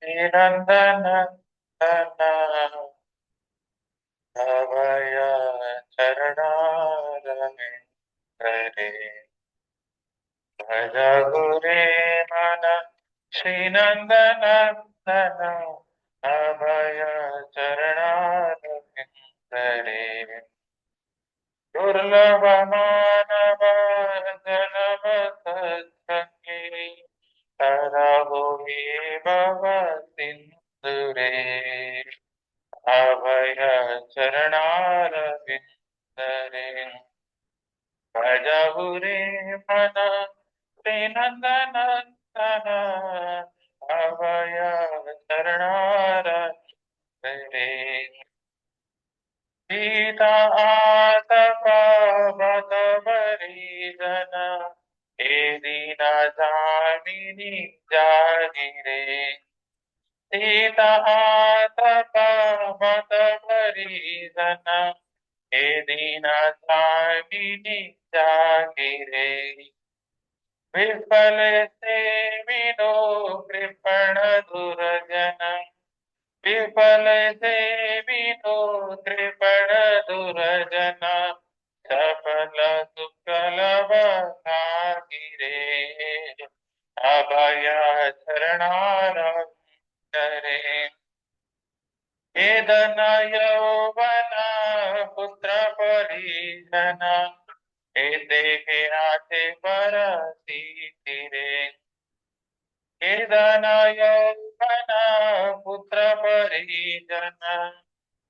नंदन अभय चरणारविंदरे भज गुरे मन श्रीनंदनंदन अभय चरणारविंदरे दुर्लभ मानव जन्म सत्संगी तरहु भव सिंधुरे अभय चरणारविंदरे भजहु रे मन श्रीनंदनंदन अभय चरणारविंदरे गीता आतप बत परिजन हे दीना जामिनी जागिरे सीता आतप बत परिजन हे दीना जामिनी जागिरे विफल से विनो कृपण दुर्जन विफल से विनो कृपण दुर्जन सफल सुफल गिरे अभय शरणारविंदरे वेदन यौवन पुत्र परिजन एते के हाथे परसी रे वेदन यौवन पुत्र परिजन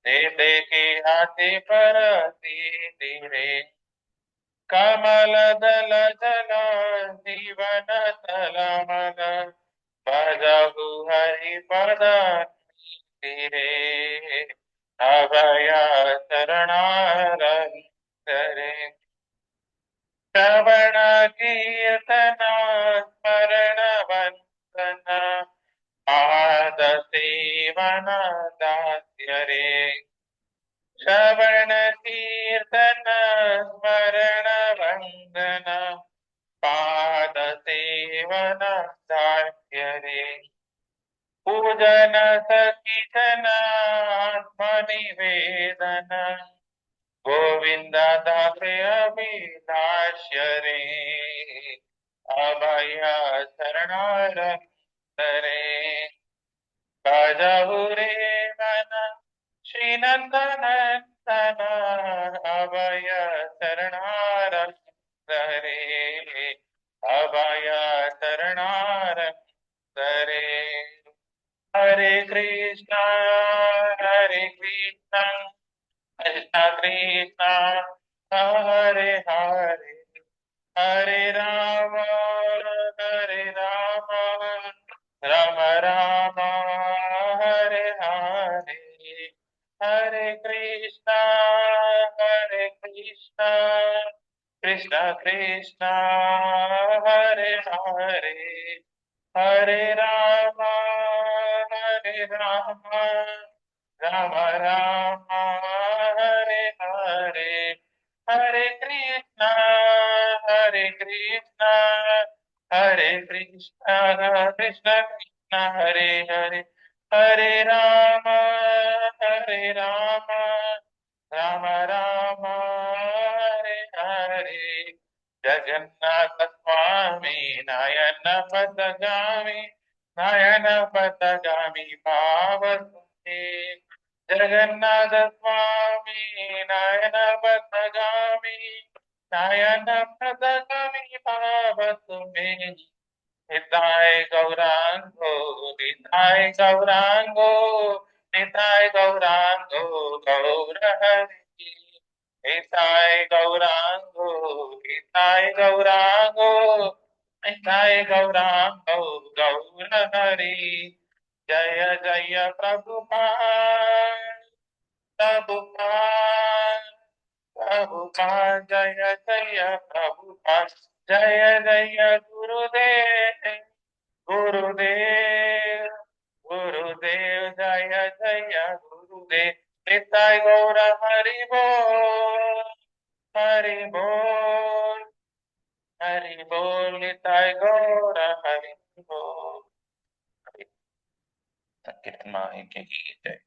एते के हाथे परसी रे कमल दल जल जीवन तलमल भजहु हरि पद रे अभय शरणारविंदरे श्रवण कीर्तन स्मरण वंदन पाद सेवन दास्य रे श्रवण कीर्तन स्मरण वंदन पाद सेवन दास्य रे पूजन सखीजन आत्मनिवेदन गोविंद दास अभिलाष्य रे अभय शरणारविंदरे भजहु रे मन श्रीनंदनंदन अभय शरणारविंदरे अभय शरणारविंदरे हरे कृष्णा कृष्ण कृष्ण हरे हरे हरे राम राम राम हरे हरे हरे कृष्णा कृष्ण कृष्ण कृष्ण हरे हरे हरे राम राम राम हरे हरे हरे कृष्णा हरे कृष्णा कृष्ण कृष्ण हरे हरे हरे राम राम राम हरे हरे जगन्नाथ स्वामी नयन पथगामी भाव सुखे जगन्नाथ स्वामी नयन पथगामी भाव तुम्हें निताय गौरांगो निताय गौरांगो गौर हरि निताय गौरांगो निताय गौरांगो गौर हरि जय जय प्रभुपाद जय जय प्रभुपाद जय जय गुरुदेव जय जय गुरुदेव निताय गौर हरि बोल निताय गौर हरि बोल। संकीर्तन महायज्ञ की जय।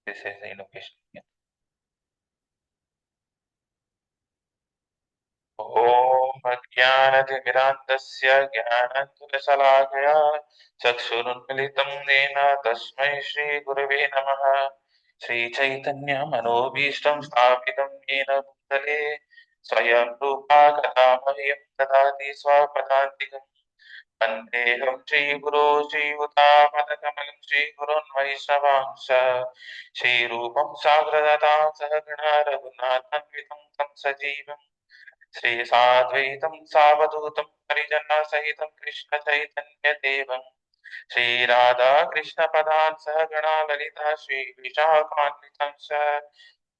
This is the invocation. ॐ अज्ञानतिमिरान्धस्य ज्ञानाञ्जनशलाकया चक्षुरुन्मिलितं येन तस्मै श्रीगुरवे नमः। श्रीचैतन्यमनोभीष्टं स्थापितं येन भूतले स्वयं रूपा कदा मह्यं ददाति स्वपदान्तिकम्। वन्देऽहं श्रीगुरो श्रीयुतापदकमलं श्रीगुरोन् वैष्णवांश श्रीरूपं साग्रजातां सहगणा रघुनाथान्वितं तं सजीवम् श्री साद्वैतं सावधूतं परिजनसहितं कृष्ण चैतन्य देवं श्री राधा कृष्ण पदान् सहगणा ललिता श्री विशाखान्वितं च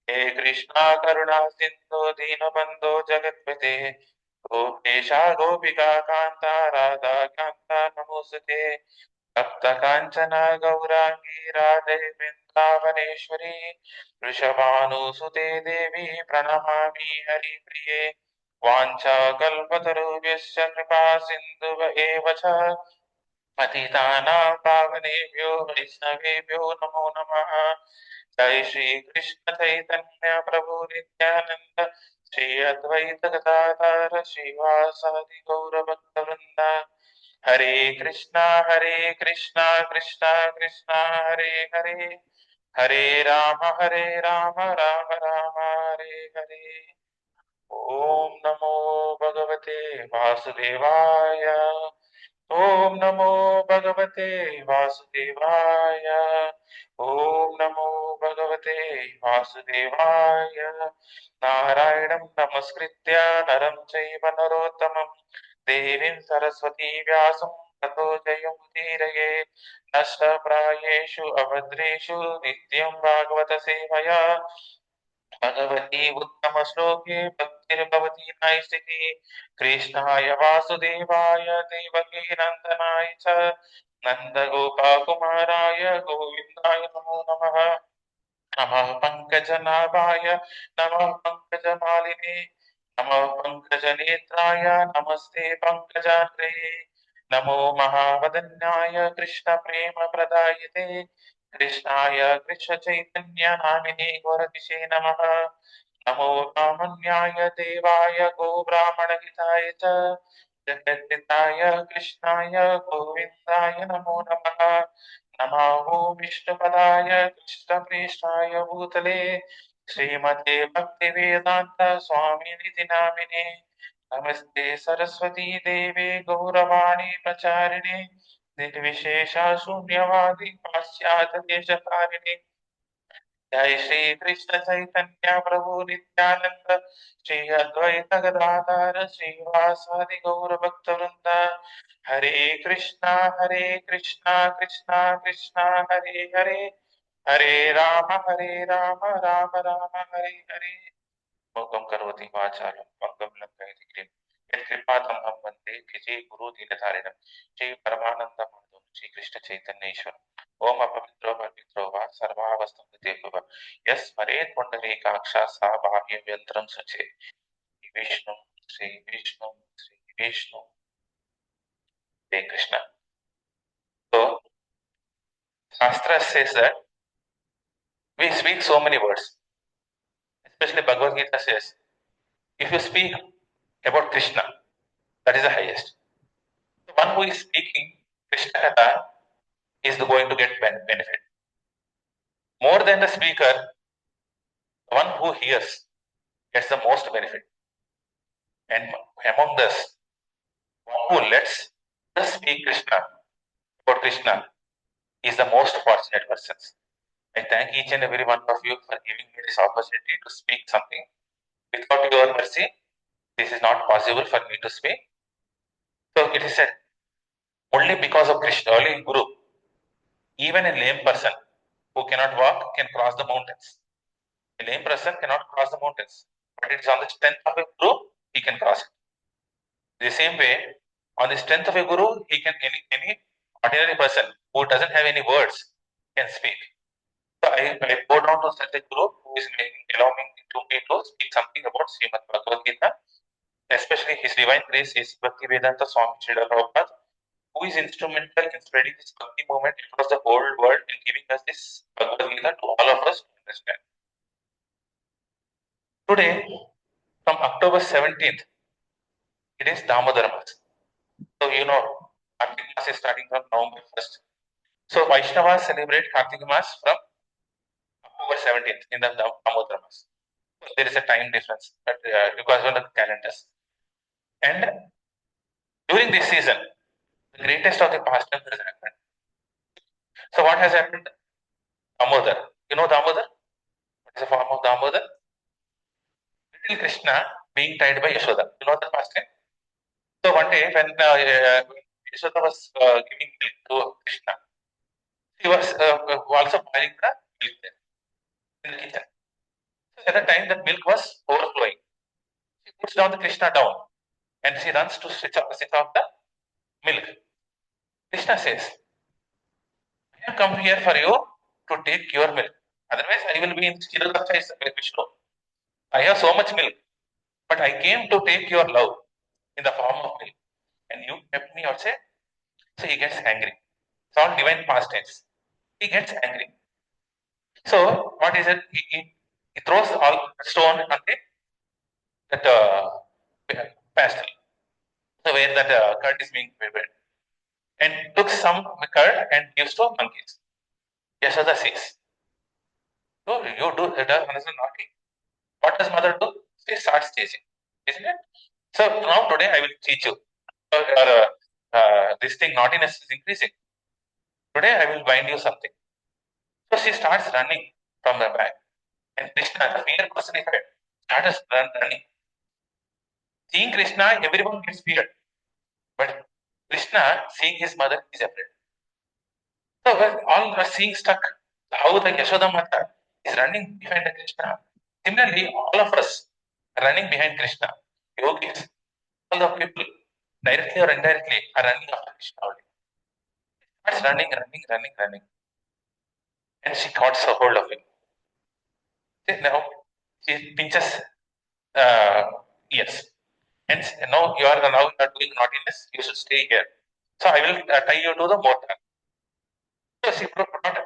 हे कृष्णा करुणा सिन्धु दीनबन्धो जगत्पते गोपेशा गोपिका कान्ता राधा कान्ता नमोऽस्तुते तप्त काञ्चन गौरांगी राधे वृन्दावनेश्वरी वृषभानुसुते देवी प्रणमामि हरिप्रिये वाञ्छाकल्पतरुभ्यश्च कृपा सिन्धुव एव च पतितानां पावनेभ्यो वैष्णवेभ्यो नमो नमः। जय श्री कृष्ण चैतन्य प्रभु नित्यानंद श्री अद्वैत गदाधर श्रीवासादि गौर भक्तवृंद हरे कृष्णा कृष्णा कृष्णा हरे हरे हरे राम राम राम हरे हरे। ओम नमो भगवते वासुदेवाय। ओम नमो भगवते वासुदेवाय। ओम नमो भगवते वासुदेवाय। नारायणं नमस्कृत्य नरं चैव नरोत्तमं देवीं सरस्वती व्यासं ततो जयमुदीरये। नष्टप्रायेषु अभद्रेषु नित्यं भागवत सेवया भगवती उत्तम श्लोके भक्तिर्भवती नैष्टिकी। कृष्णाय वासुदेवाय देवकी नंदनाय च नन्दगोपकुमाराय गोविन्दाय नमो नमः। नमः पंकजनाभाय नमः पंकजमालिने नमः पंकजनेत्राय नमस्ते पंकजाग्रे। नमो महावदन्याय कृष्ण प्रेम प्रदायते कृष्णाय कृष्ण चैतन्य नामिने गौरतिशे नमः। नमो कामन्याय देवाय गो ब्राह्मणहिताय च जगद्दिताय कृष्णाय गोविन्दाय नमो नमः। नमो विष्णुपदाय कृष्णप्रेष्ठाय भूतले श्रीमते भक्तिवेदान्त स्वामिनिधि नामिने नमस्ते सरस्वती देवे गौरवाणी प्रचारिणे निर्विशेषा शून्यवादी पाश्चात्य देशकारिणे। जय श्री कृष्ण चैतन्य प्रभु नित्यानंद श्री अद्वैत गदाधर श्रीवासादि गौर भक्त वृंद हरे कृष्णा कृष्णा कृष्णा हरे हरे हरे राम राम राम हरे हरे। मुखं करोति वाचालं भंगं लंघयति गिरिं यत्कृपातमहं वन्दे गिरि गुरुदीनतारिणं श्री परमानन्दमाधवं श्री कृष्ण चैतन्येश्वरम्। ओम अपवित्रो पवित्रो वा सर्वावस्थं गतेभ्यः यः स्मरेत् पुण्डरीकाक्षा सा बाह्यव्यन्तरं शुचे। विष्णु श्री विष्णु श्री विष्णु हरे Krishna. So Shastra says that we speak so many words, especially Bhagavad Gita says if you speak about Krishna, that is the highest. The one who is speaking Krishna Katha is going to get benefit. More than the speaker, the one who hears gets the most benefit. And among us, one who lets us speak Krishna about Krishna is the most fortunate persons. I thank each and every one of you for giving me this opportunity to speak something. Without your mercy, this is not possible for me to speak. So it is said, only because of Krishna, only Guru, even a lame person who cannot walk can cross the mountains. A lame person cannot cross the mountains, but it is on the strength of a guru he can cross it. The same way, on the strength of a guru, he can any ordinary person who doesn't have any words can speak. So I go down to such a guru who is allowing me to speak something about Srimad Bhagavad Gita, especially His Divine Grace is Bhakti Vedanta Swami Srila Prabhupada, who is instrumental in spreading this Bhakti movement across the whole world and giving us this Bhagavad Gita to all of us to understand. Today, from October 17th, it is Damodar Maas. So, Kartik Maas is starting from November 1st. So, Vaishnavas celebrate Kartik Maas from October 17th in the Damodar Maas. So, there is a time difference because of the calendars. And during this season, the greatest of the pastimes has happened. So, what has happened? Damodar. You know Damodar? What is the form of Damodar? Little Krishna being tied by Yashoda. You know the pastime? So, one day when Yashoda was giving milk to Krishna, she was also boiling the milk there in the kitchen. So, at the time that milk was overflowing, she puts down the Krishna down and she runs to switch off the milk. Krishna says, I have come here for you to take your milk. Otherwise, I will be in Chiragasta Vishnu. I have so much milk, but I came to take your love in the form of milk. And you kept me outside. So he gets angry. It's all divine past tense. He gets angry. So what is it? He throws all stone on that pastel, so where that curd is being prepared, and took some curd and gives to monkeys. Yashoda says, "Oh, you do that is naughty." What does mother do? She starts teaching, isn't it? So now today I will teach you. This thing naughtiness is increasing. Today I will bind you something. So she starts running from the back. And Krishna, the fear personified, starts running. Seeing Krishna, everyone gets feared. But Krishna, seeing his mother, is afraid. So all are seeing stuck. How the Yashoda Mata is running behind the Krishna. Similarly, all of us are running behind Krishna. Yogis, all the people, directly or indirectly, are running after Krishna only. Starts running. And she caught a hold of him. Now she pinches ears. And now you are doing naughtiness, you should stay here. So I will tie you to the mortar. So she put on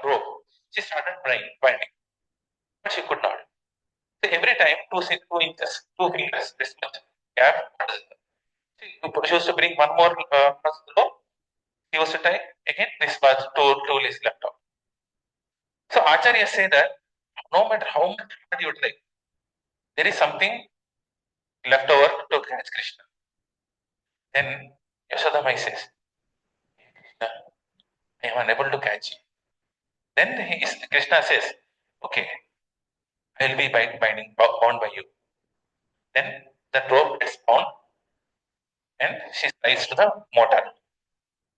rope. She started binding, but she could not. So every time 2 inches, 2 fingers, this much gap. She used to bring one more rope. She used to tie again. This was two is left out. So Acharya say that no matter how much hard you try, there is something left over to catch Krishna. Then Yashoda Mai says, Krishna, I am unable to catch you. Then Krishna says, okay, I will be bound by you. Then the rope gets bound and she ties to the mortar.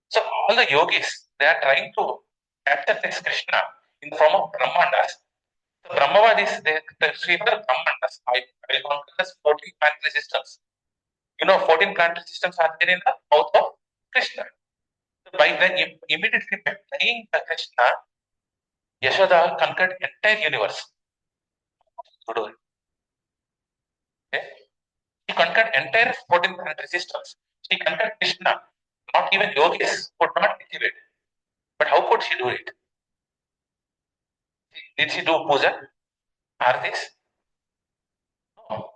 So all the yogis, they are trying to capture this Krishna in the form of Brahmandas. The Brahmavadis, they refer Brahmandas. I consider as 14 planetary systems. 14 planetary systems are there in the mouth of Krishna. So by then, immediately by tying the Krishna, Yashoda conquered entire universe. To do it. Okay? She conquered entire 14 planetary systems. She conquered Krishna. Not even yogis could not achieve it. But how could she do it? Did she do puja? Artis? No.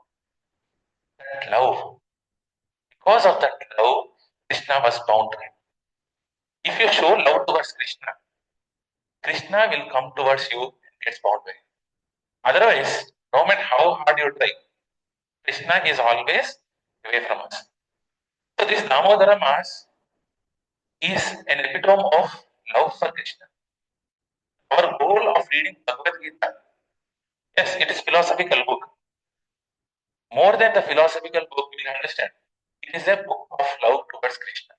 That love. Because of that love, Krishna was bound to him. If you show love towards Krishna, Krishna will come towards you and gets bound by you. Otherwise, no matter how hard you try, Krishna is always away from us. So this Damodara Mass is an epitome of love for Krishna. Our goal of reading Bhagavad Gita, yes, it is philosophical book. More than the philosophical book, we will understand. It is a book of love towards Krishna.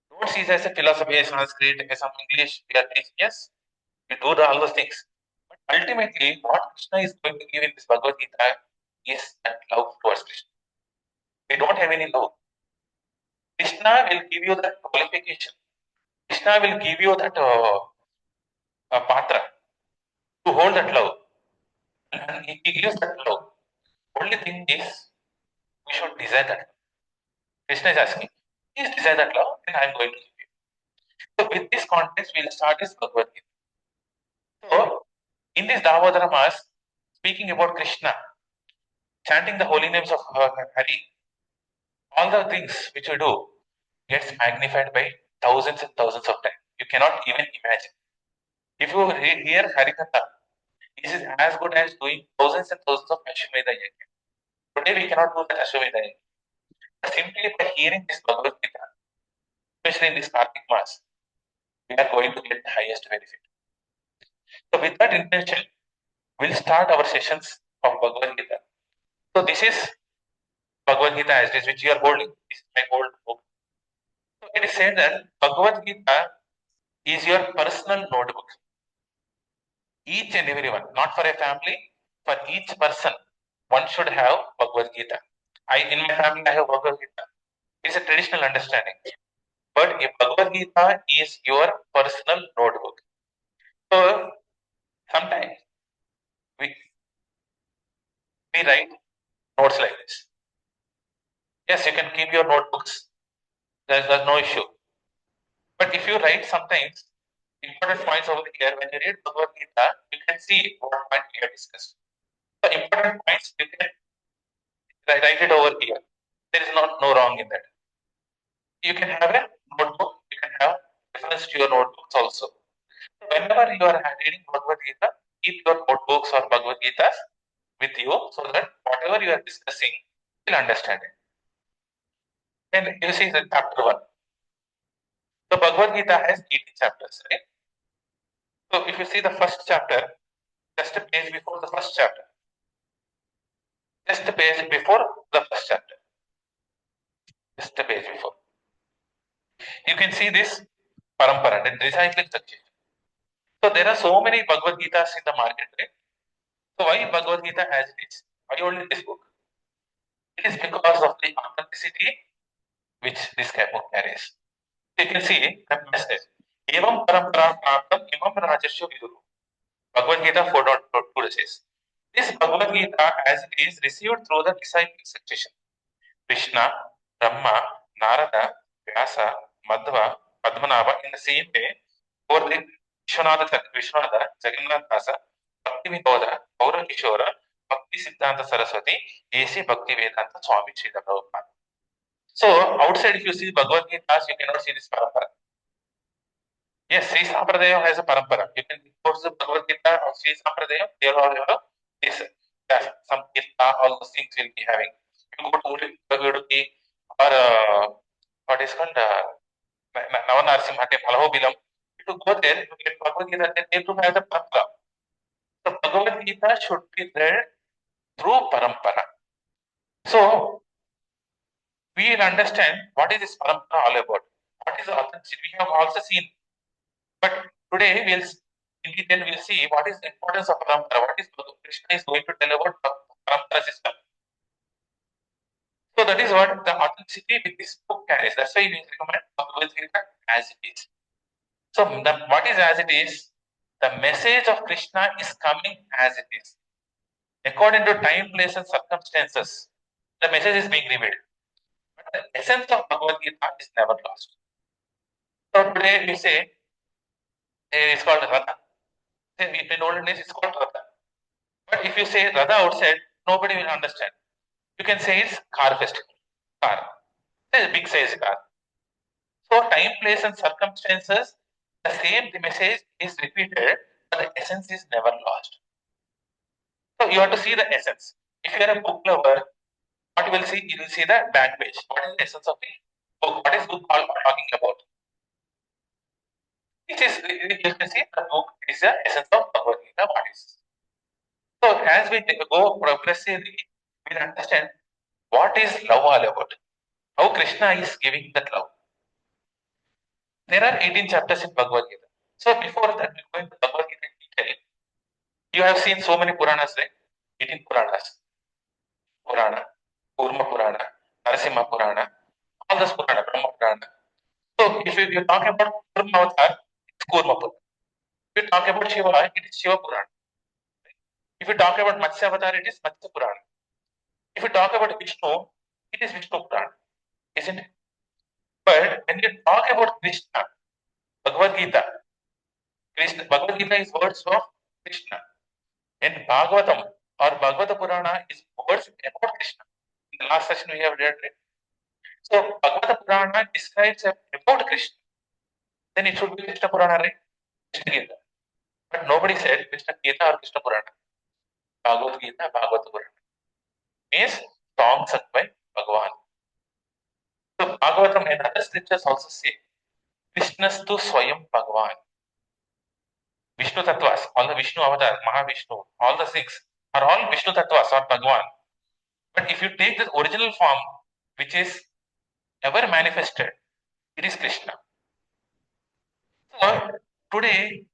Don't see it as a philosophy, as Sanskrit, as some English we are teaching. Yes, we do all those things. Ultimately, what Krishna is going to give in this Bhagavad Gita is that love towards Krishna. We don't have any love. Krishna will give you that qualification. Krishna will give you that patra to hold that love. And he gives that love. Only thing is, we should desire that. Krishna is asking, please desire that love, and I am going to give you. So, with this context, we will start this Bhagavad Gita. So, in this Damodara Mass, speaking about Krishna, chanting the holy names of Hari, all the things which we do gets magnified by thousands and thousands of times. You cannot even imagine. If you hear Harikatha, this is as good as doing thousands and thousands of Ashwamedha Yajna. Today we cannot do that Ashwamedha Yajna. But simply by hearing this Bhagavad Gita, especially in this Kartik Mass, we are going to get the highest benefit. So with that intention, we'll start our sessions of Bhagavad Gita. So this is Bhagavad Gita as it is, which you are holding. This is my old book. So it is said that Bhagavad Gita is your personal notebook. Each and everyone, not for a family, for each person, one should have Bhagavad Gita. In my family, I have Bhagavad Gita. It's a traditional understanding. But a Bhagavad Gita is your personal notebook. So sometimes we write notes like this. Yes, you can keep your notebooks. There's no issue. But if you write sometimes important points over here, when you read Bhagavad Gita, you can see what point we have discussed. So important points, you can write it over here. There is no wrong in that. You can have a notebook, you can have reference to your notebooks also. So whenever you are reading Bhagavad Gita, keep your notebooks or Bhagavad Gitas with you so that whatever you are discussing, you'll understand it. And you see the chapter 1. So Bhagavad Gita has 18 chapters, right? So if you see the first chapter, just a page before the first chapter. Just a page before the first chapter. Just a page before. You can see this parampara, the recycling succession. So there are so many Bhagavad Gitas in the market, right? So why Bhagavad Gita as it is? Why only this book? It is because of the authenticity which this book carries. You can see the message. Evam parampara praptam imam rajasya viduru. Bhagavad Gita 4.2 says. This Bhagavad Gita as it is received through the disciplic succession. Krishna, Brahma, Narada, Vyasa, Madhva, Padmanabha in the same way over the Vishwanatha, Jagannath Dasa, Bhakti Vinoda, Gaura Kishora, Bhakti Siddhanta Saraswati, AC Bhakti Vedanta Swami Srila Prabhupada. So outside if you see Bhagavad Gita, you cannot see this parampara. Yes, Sri Sampradaya has a parampara. You can go to the Bhagavad Gita or Sri Sampradaya, they all have this, some Gita, all those things will be having. You go to Udupi or what is called Navanarsimha Malahobilam. If you go there, you get Bhagavad Gita, then they do have the parampara. The Bhagavad Gita should be read through parampara. So we will understand what is this parampara all about. What is the authenticity? We have also seen. But today we'll in detail we'll see what is the importance of parampara. What is Krishna is going to tell about parampara system. So that is what the authenticity with this book carries. That's why we recommend Bhagavad Gita as it is. So what is as it is? The message of Krishna is coming as it is. According to time, place, and circumstances, the message is being revealed. But the essence of Bhagavad Gita is never lost. So today we say it's called Radha. In olden days it's called Radha. But if you say Radha outside, nobody will understand. You can say it's car festival. Car. It's a big size car. So time, place, and circumstances, the same message is repeated, but the essence is never lost. So you have to see the essence. If you are a book lover, what you will see? You will see the back page. What is the essence of the book? What is book all talking about? It is, you can see the book is the essence of Bhagavad Gita. What is? So as we go progressively, we'll understand what is love all about. How Krishna is giving that love. There are 18 chapters in Bhagavad Gita. So before that, we go into Bhagavad Gita in detail. You have seen so many Puranas, right? 18 Puranas. Purana, Kurma Purana, Narasimha Purana, all this Purana, Brahma Purana. So if you talk about Kurma Avatar, it's Kurma Purana. If you talk about Shiva, it is Shiva Purana. If you talk about Matsya Avatar, it is Matsya Purana. If you talk about Vishnu, it is Vishnu Purana, isn't it? But when you talk about Krishna, Bhagavad Gita, Bhagavad Gita is words of Krishna. And Bhagavatam or Bhagavata Purana is words about Krishna. In the last session we have read it. So Bhagavata Purana describes about Krishna. Then it should be Krishna Purana, right? Krishna Gita. But nobody said Krishna Gita or Krishna Purana. Bhagavad Gita, Bhagavata Purana. Means songs sung by Bhagavan. So Bhagavatam and other scriptures also say Krishnastu Swayam Bhagavan. Vishnu Tattvas, all the Vishnu Avatar, Mahavishnu, all the six are all Vishnu Tattvas or Bhagavan. But if you take the original form, which is ever manifested, it is Krishna. So today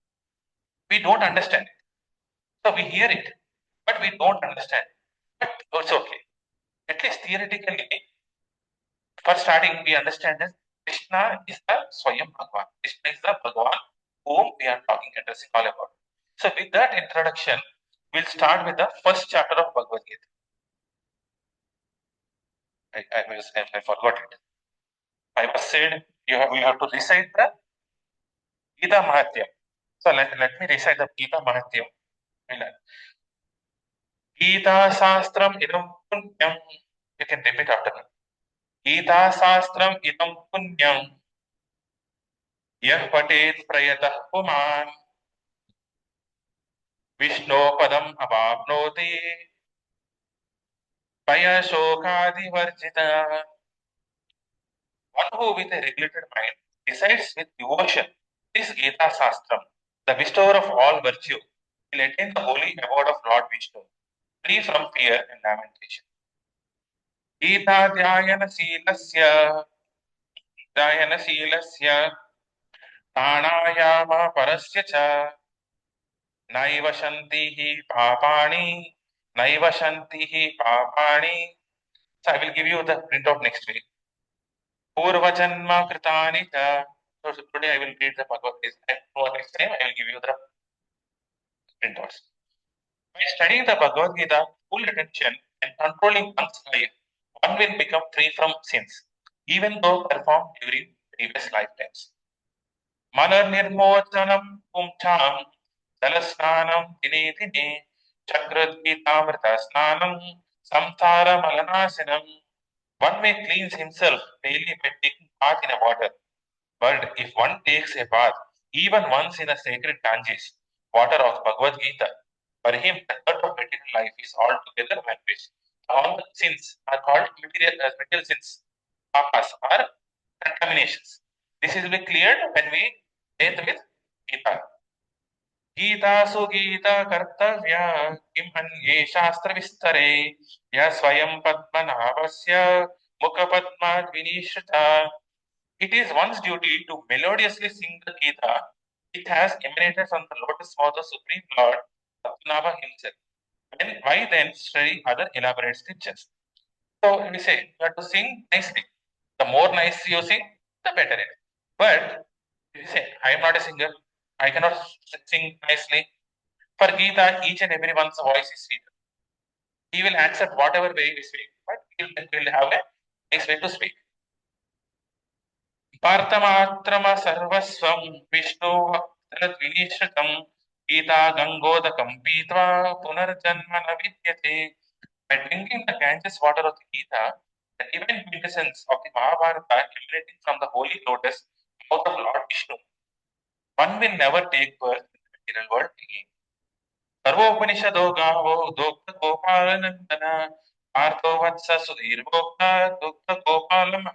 we don't understand it. So we hear it, but we don't understand. But it's okay. At least theoretically, for starting, we understand that Krishna is the Swayam Bhagavan. Krishna is the Bhagavan whom we are talking, addressing all about. So with that introduction, we'll start with the first chapter of Bhagavad Gita. I forgot it. I was said we have to recite the Gita Mahatyam. So let me recite the Gita Mahatyam. Gita Sastram idam punyam. You can repeat after me. Gita Sastram idam punyam. Yah patet prayatah puman. Vishnu padam avapnoti. Paya shokadi varjita. One who with a regulated mind decides with devotion this Gita Sastram, the bestower of all virtue, will attain the holy abode of Lord Vishnu, free from fear and lamentation. Gita Dhyana Silasya, Pranayama Parasya Cha, Naiva Shantihi Papani, Naiva Shantihi Papani. So I will give you the print of next week. Purva Janma Kritani Cha. So today I will read the Bhagavad Gita. Next time I will give you the printouts. By studying the Bhagavad Gita, full attention and controlling one's life, one will become free from sins, even though performed during previous lifetimes. Malar nirmojanam pumcham, dalasnanam dine dine, chakrad gitamrita snanam, samtara malanasinam. One may cleanse himself daily by taking bath in a water. But if one takes a bath even once in a sacred Ganges, water of Bhagavad Gita, for him the dirt of material life is altogether vanquished. All the sins are called material sins, papas, or contaminations. This will be cleared when we end with Gita. Gita Sugita Kartavya Kim Anye Shastra Vistare Ya Swayam Padmanabhasya Mukha Padma Vinishrita. It is one's duty to melodiously sing the Gita. It has emanated from the lotus of the Supreme Lord, Padmanabha himself. Why then study other elaborate scriptures? So we say you have to sing nicely. The more nice you sing, the better it is. But you say, I am not a singer. I cannot sing nicely. For Gita, each and everyone's voice is sweet. He will accept whatever way we speak, but he will have a nice way to speak. Partamatrama sarvasvam Vishnu Vinishritam Gita Gangodakam Pitva Punarjanma Navidyate. By drinking the Ganges water of the Gita, the divine quintessence of the Mahabharata emanating from the holy lotus mouth of Lord Vishnu, one will never take birth in the material world again. Sarvopaniषदो गावो Dokta Gopalanandana Partho Vatsa Sudhir Bhokta Dokta Gopalam.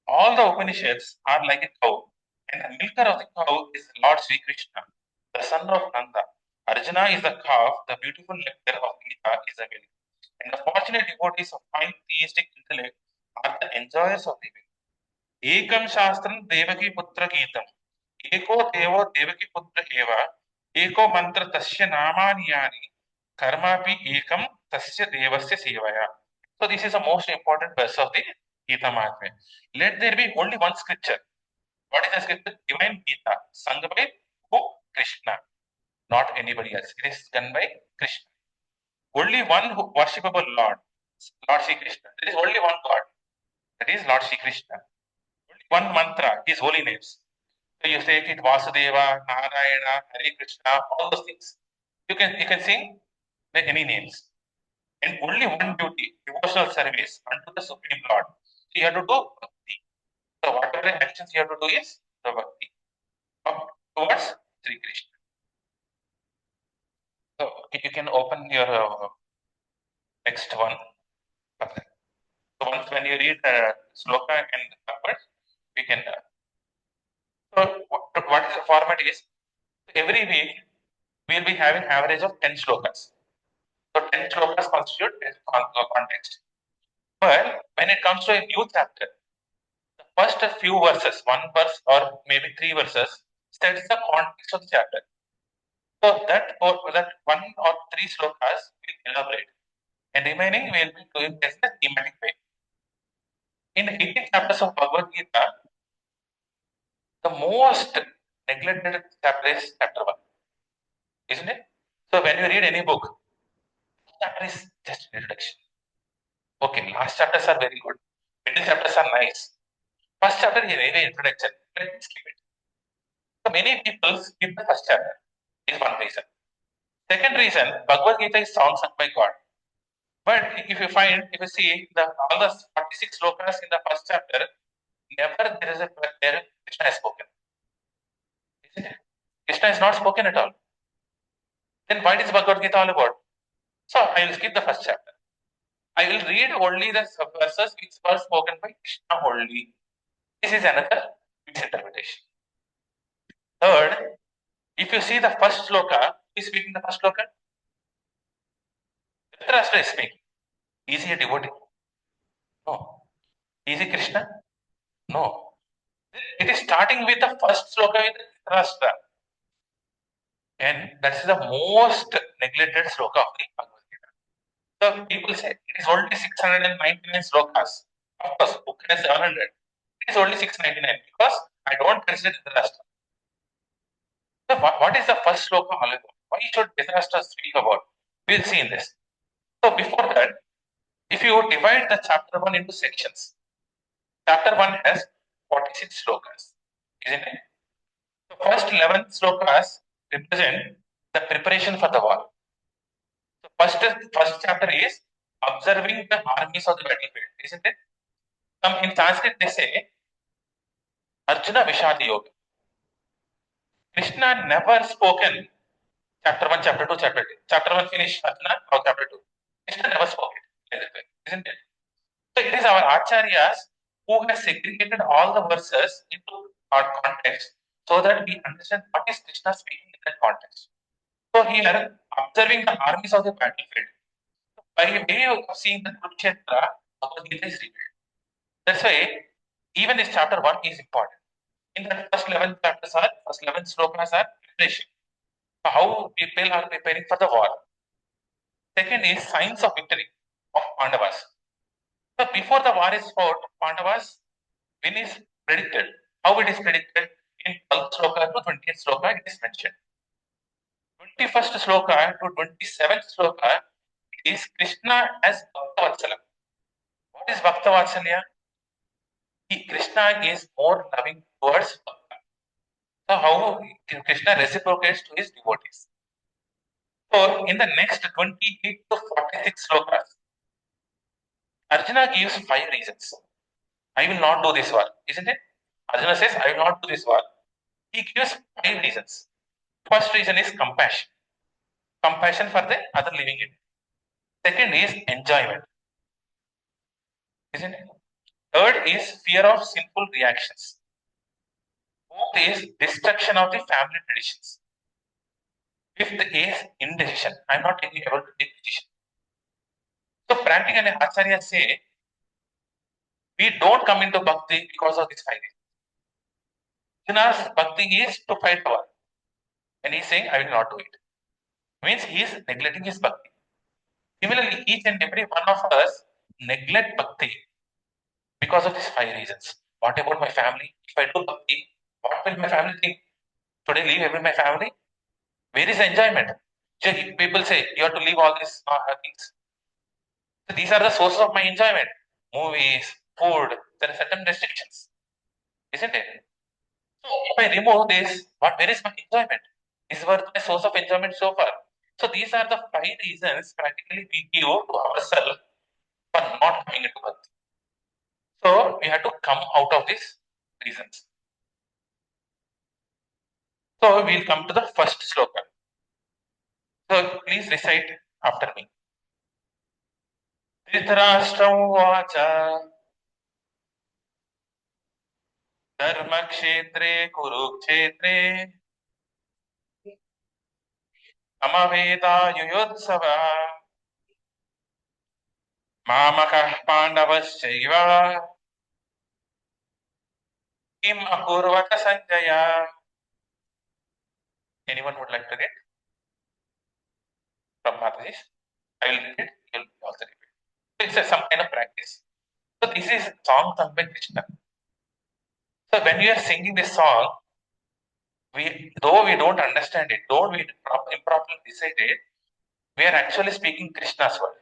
All the Upanishads are like a cow, and the milker of the cow is Lord Sri Krishna, the son of Nanda. Arjuna is the calf, the beautiful nectar of Gita is the milk. And the fortunate devotees of fine theistic intellect are the enjoyers of the milk. Ekam Shastram Devaki Putra Geetam. Eko Devo Devaki Putra Eva. Echo mantra tasya namani yani karmapi ekam tasya devasya sevaya. So this is the most important verse of the Gita Mahatmya. Let there be only one scripture. What is the scripture? Divine Gita, sung by who? Krishna, not anybody else. It is done by Krishna. Only one who worshipable Lord, Lord Shri Krishna. There is only one God. That is Lord Shri Krishna. Only one mantra, his holy names. So you take it Vasudeva, Narayana, Hare Krishna, all those things. You can sing any names. And only one duty, devotional service unto the Supreme Lord. So you have to do bhakti. So whatever actions you have to do is the bhakti. Up towards Sri Krishna. So you can open your next one. So once when you read sloka and upwards, we can. So what is the format is? Every week we will be having average of 10 slokas. So 10 shlokas constitute context. But when it comes to a new chapter, the first few verses, one verse or maybe three verses, sets the context of the chapter. So that one or three slokas will elaborate, and remaining will be doing as a thematic way. In the 18 chapters of Bhagavad Gita, the most neglected chapter is chapter 1, isn't it? So when you read any book, chapter is just an introduction. Okay, last chapters are very good. Middle chapters are nice. First chapter is a very introduction. Let's skip it. So many people skip the first chapter. Is one reason. Second reason, Bhagavad Gita is song sung by God. But if you see all the 46 slokas in the first chapter, never there is a there Krishna is spoken. Isn't it? Krishna is not spoken at all. Then what is Bhagavad Gita all about? So I will skip the first chapter. I will read only the verses which were spoken by Krishna only. This is another misinterpretation. Third, if you see the first sloka, who is speaking the first sloka? Dhritarashtra is speaking. Is he a devotee? No. Is he Krishna? No. It is starting with the first sloka with Dhritarashtra. And that is the most neglected sloka of the Bhagavad Gita. So people say it is only 699 slokas. Of course, book has 700. It is only 699 because I don't consider Dhritarashtra. So what is the first sloka all about? Why should Dhritarashtra speak about? We'll see in this. So before that, if you divide the chapter 1 into sections, chapter 1 has 46 slokas, isn't it? The first 11 slokas represent the preparation for the war. The first chapter is observing the armies of the battlefield, isn't it? In Sanskrit they say Arjuna Vishadi Yoga. Krishna never spoken chapter 1, chapter 2, chapter 3. Chapter 1 finished Arjuna, now chapter 2. Krishna never spoke it, isn't it? So it is our acharyas who has segregated all the verses into our context so that we understand what is Krishna speaking in that context. So here, observing the armies of the battlefield, by way of seeing the Kurukshetra, Bhagavad Gita is revealed. That's why even this chapter 1 is important. In the first 11 chapters are, first 11 slokas are preparation. How people are preparing for the war. Second is signs of victory of Pandavas. So before the war is fought, Pandavas win is predicted. How it is predicted? In 12th sloka to 20th sloka, it is mentioned. 21st sloka to 27th sloka is Krishna as Bhaktavatsalam. What is Bhaktavatsalya? Krishna is more loving towards Bhakta. So how Krishna reciprocates to his devotees. So in the next 28 to 46 slokas, Arjuna gives 5 reasons. I will not do this war, isn't it? Arjuna says, I will not do this war. He gives 5 reasons. First reason is compassion. Compassion for the other living entity. Second is enjoyment, isn't it? Third is fear of sinful reactions. Fourth is destruction of the family traditions. Fifth is indecision. I'm not able to take decision. So practically, Acharya say we don't come into bhakti because of this 5 reasons. Arjuna's bhakti is to fight war. and he's saying, I will not do it. Means he is neglecting his bhakti. Similarly, each and every one of us neglect bhakti because of these five reasons. What about my family? If I do bhakti, what will my family think? Should I leave every my family? Where is the enjoyment? So people say you have to leave all these things. So these are the sources of my enjoyment. Movies, food, there are certain restrictions, isn't it? So if I remove this, where is my enjoyment? This was my source of enjoyment so far. So these are the five reasons practically we give to ourselves for not coming into bhakti. So we have to come out of these reasons. So we'll come to the first sloka. So please recite after me. Dhritarashtra Vacha Dharmakshetre Kurukshetre Amaveda Yuyutsava Mamakah Pandavaschaiva Kim Akurvata Sanjaya. Anyone would like to read from Mataji? I will read it, you will also read it. It's some kind of practice. So this is song sung by Krishna. So when we are singing this song, though we don't understand it, though we improperly recite it, we are actually speaking Krishna's word.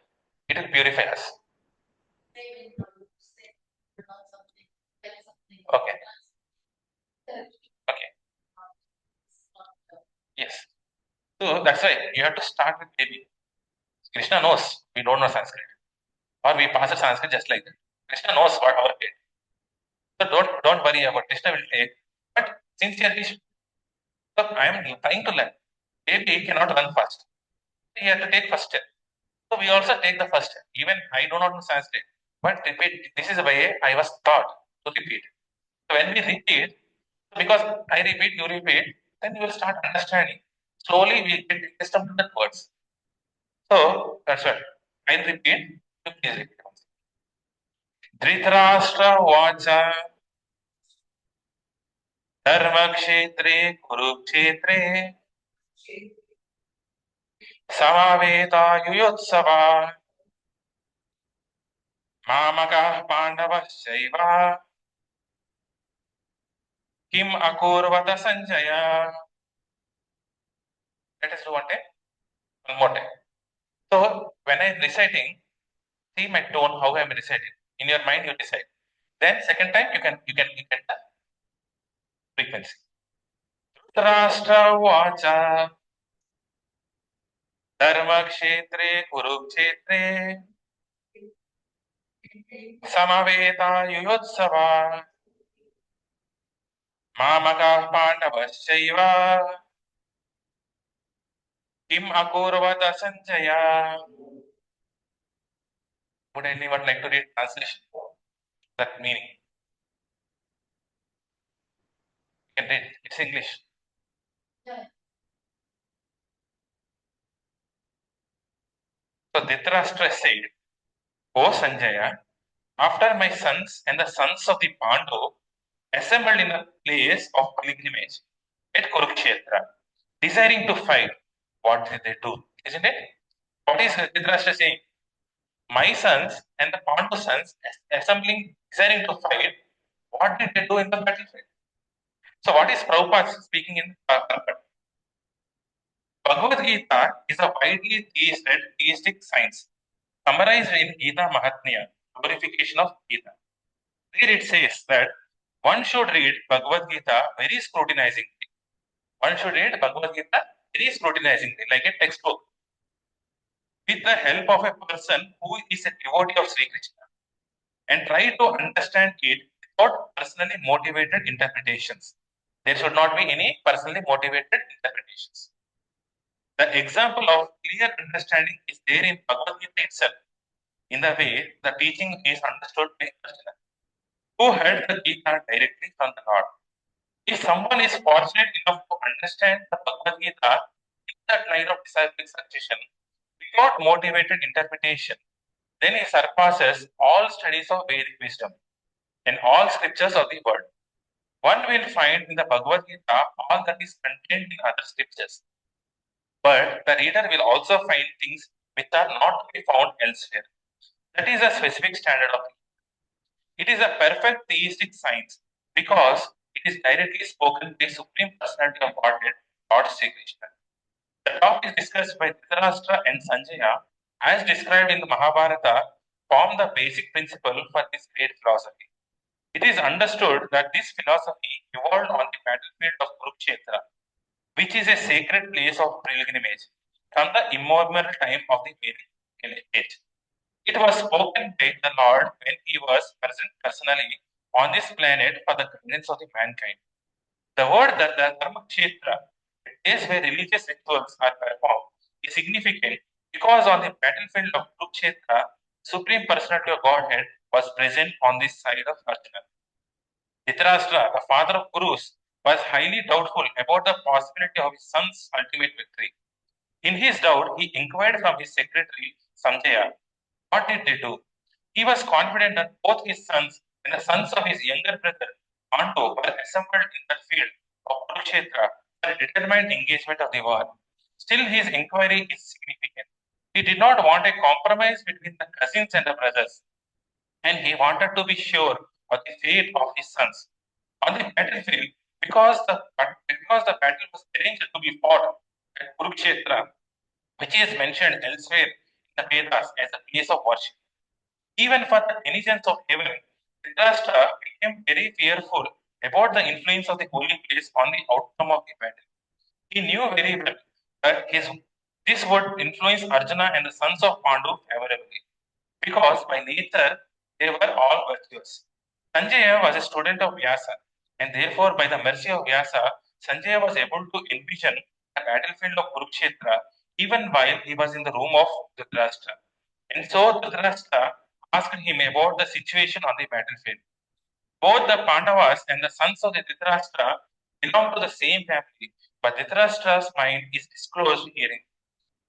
It will purify us. Okay. Okay. Yes. So that's why you have to start with baby. Krishna knows we don't know Sanskrit, or we pass a Sanskrit just like that. Krishna knows what our fate. So don't worry about Krishna will take. But sincerely, so I am trying to learn. Baby cannot run fast. He has to take first step. So we also take the first step. Even I do not know Sanskrit, but repeat. This is the way I was taught to repeat. So when we repeat, because I repeat, you repeat, then you will start understanding. Slowly we get accustomed to the words. So that's why I repeat. You please repeat. Dhritarashtra Vacha Dharmakshetre Kurukshetre Samaveta Yuyotsava Mamakah Pandavaschaiva Kim Akurvata Sanjaya. Let us do one time. One more time. So when I'm reciting, see my tone, how I'm reciting. In your mind, you decide. Then second time you can get the frequency. Rashtra Vacha Dharmakshetre Kurukshetre Samaveta Yuyotsava Mamakah Pandavaschaiva Kim Akurvata Sanjaya. Would anyone like to read translation? That meaning. You can read. It's English. So Dhritarashtra said, O Sanjaya, after my sons and the sons of the Pandu assembled in a place of pilgrimage at Kurukshetra, desiring to fight, what did they do? Isn't it? What is Dhritarashtra saying? My sons and the Pandu sons assembling, desiring to fight, what did they do in the battlefield? So what is Prabhupada speaking in Bhagavad Gita is a widely theistic science, summarized in Gita Mahatmya, glorification of Gita. There it says that one should read Bhagavad Gita very scrutinizingly. One should read Bhagavad Gita very scrutinizingly, like a textbook, with the help of a person who is a devotee of Sri Krishna, and try to understand it without personally motivated interpretations. There should not be any personally motivated interpretations. The example of clear understanding is there in Bhagavad Gita itself, in the way the teaching is understood by Arjuna, who heard the Gita directly from the Lord. If someone is fortunate enough to understand the Bhagavad Gita in that line of disciplic succession without motivated interpretation, then he surpasses all studies of Vedic wisdom and all scriptures of the world. One will find in the Bhagavad Gita all that is contained in other scriptures, but the reader will also find things which are not to be found elsewhere. That is a specific standard of it. It is a perfect theistic science because it is directly spoken by Supreme Personality of Godhead, Lord Sri Krishna. The topic discussed by Dhritarashtra and Sanjaya, as described in the Mahabharata, form the basic principle for this great philosophy. It is understood that this philosophy evolved on the battlefield of Kurukshetra, which is a sacred place of pilgrimage from the immemorial time of the Vedic age. It was spoken by the Lord when he was present personally on this planet for the guidance of the mankind. The word that the Dharmakshetra, a place where religious rituals are performed, is significant because on the battlefield of Kurukshetra, Supreme Personality of Godhead was present on this side of Arjuna. Dhritarashtra, the father of Kurus, was highly doubtful about the possibility of his son's ultimate victory. In his doubt, he inquired from his secretary, Sanjaya, what did they do? He was confident that both his sons and the sons of his younger brother, Pandu, were assembled in the field of Kurukshetra for a determined engagement of the war. Still, his inquiry is significant. He did not want a compromise between the cousins and the brothers, and he wanted to be sure of the fate of his sons. On the battlefield, because the battle was arranged to be fought at Kurukshetra, which is mentioned elsewhere in the Vedas as a place of worship. Even for the denizens of heaven, Dhritarashtra became very fearful about the influence of the holy place on the outcome of the battle. He knew very well that this would influence Arjuna and the sons of Pandu favorably, because by nature they were all virtuous. Sanjaya was a student of Vyasa, and therefore, by the mercy of Vyasa, Sanjaya was able to envision the battlefield of Kurukshetra even while he was in the room of Dhritarashtra. And so Dhritarashtra asked him about the situation on the battlefield. Both the Pandavas and the sons of the Dhritarashtra belong to the same family, but Dhritarashtra's mind is disclosed herein.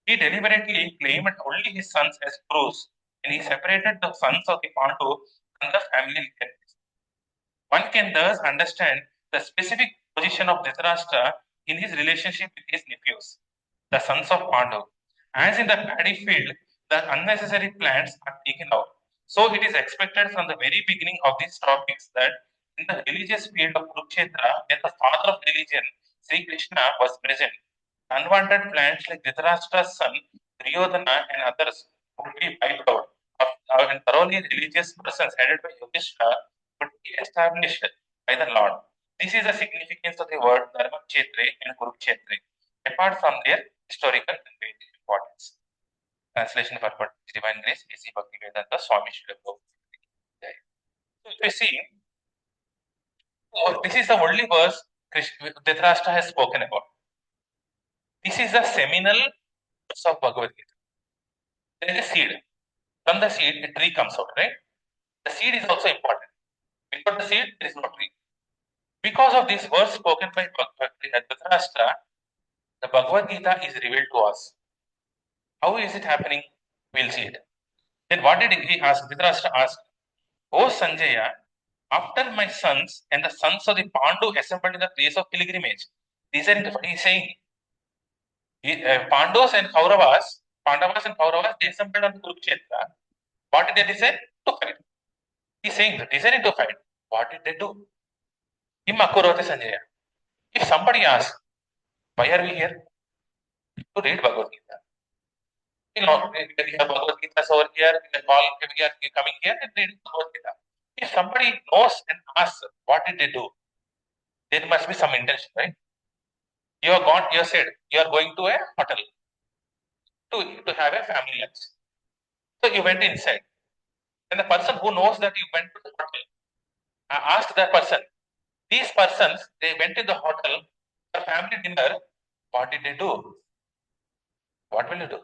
He deliberately claimed only his sons as Kurus, and he separated the sons of the Pandu from the family lineage. One can thus understand the specific position of Dhritarashtra in his relationship with his nephews, the sons of Pandu. As in the paddy field, the unnecessary plants are taken out. So it is expected from the very beginning of these topics that in the religious field of Kurukshetra, where the father of religion, Sri Krishna, was present, unwanted plants like Dhritarashtra's son, Duryodhana, and others would be wiped out. And thoroughly religious persons headed by Yudhishthira would be established by the Lord. This is the significance of the word Dharmakshetre and Kurukshetre, apart from their historical and Vedic importance. Translation for Divine Grace, A.C. Bhaktivedanta Swami Srila Prabhupada. So if you see, this is the only verse Dhritarashtra has spoken about. This is the seminal verse of Bhagavad Gita. There is a seed. From the seed, a tree comes out, right? The seed is also important. Without the seed, there is no tree. Because of this verse spoken by Dhritarashtra, the Bhagavad Gita is revealed to us. How is it happening? We'll see it. Then what did he ask? Dhritarashtra asked, O Sanjaya, after my sons and the sons of the Pandu assembled in the place of pilgrimage, these are what he's saying. Pandavas and Kauravas, they assembled on Kurukshetra. What did they decide? To fight. He's saying that decided to fight. What did they do? Imakurate Sanjaya. If somebody asks, why are we here? To read Bhagavad Gita. We have Bhagavad Gita over here, we are coming here and reading Bhagavad Gita. If somebody knows and asks, what did they do? There must be some intention, right? You said, you are going to a hotel to have a family lunch. So you went inside. And the person who knows that you went to the hotel asked that person, these persons, they went to the hotel for family dinner. What did they do? What will you do?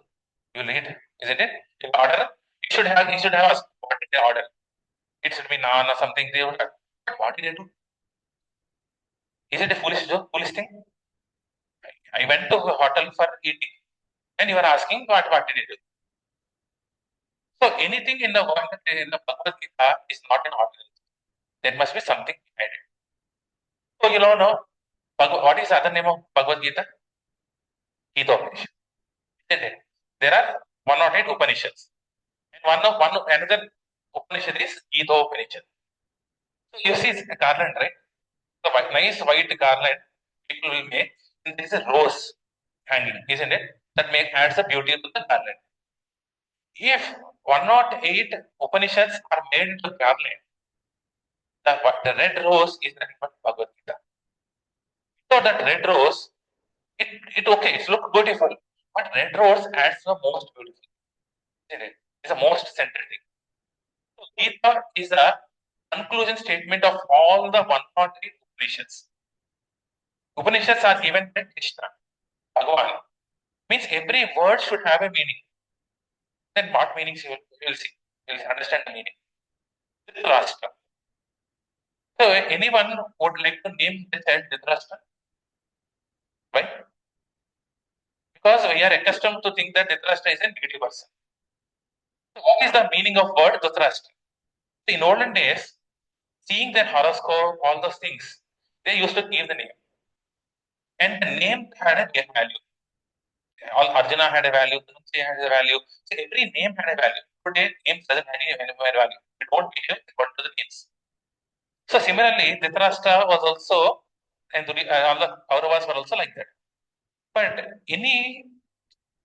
You read, isn't it? You order. You should have asked, what did they order? It should be naan or something they ordered. But what did they do? Is it a foolish thing? I went to a hotel for eating, and you are asking what did they do? So anything in the Bhagavad Gita is not an ordinary. There must be something behind it. you know what is the other name of Bhagavad Gita? Gita Upanishad. Isn't it? There are 108 Upanishads. And another Upanishad is Gita Upanishad. So you see a garland, right? The nice white garland people will make, and there is a rose hanging, isn't it? That adds a beauty to the garland. If 108 Upanishads are made into garland, the red rose is nothing but Bhagavad Gita. So that red rose, it okay, it looks beautiful, but red rose adds the most beautiful. Isn't it? It's the most central thing. So Gita is a conclusion statement of all the 108 Upanishads. Upanishads are given by Krishna, Bhagavan. Means every word should have a meaning. Then what meanings you will see. You will understand the meaning. Dhritarashtra. So anyone would like to name the child Dhritarashtra? Why? Because we are accustomed to think that Dhritarashtra is a negative person. So what is the meaning of word Dhritarashtra? In olden days, seeing their horoscope, all those things, they used to give the name. And the name had a value. All Arjuna had a value, Dhananjaya had a value. So every name had a value. Today, names doesn't have any value. We don't behave according to the names. So similarly, Dhritarashtra was also, and all the Kauravas were also like that. But any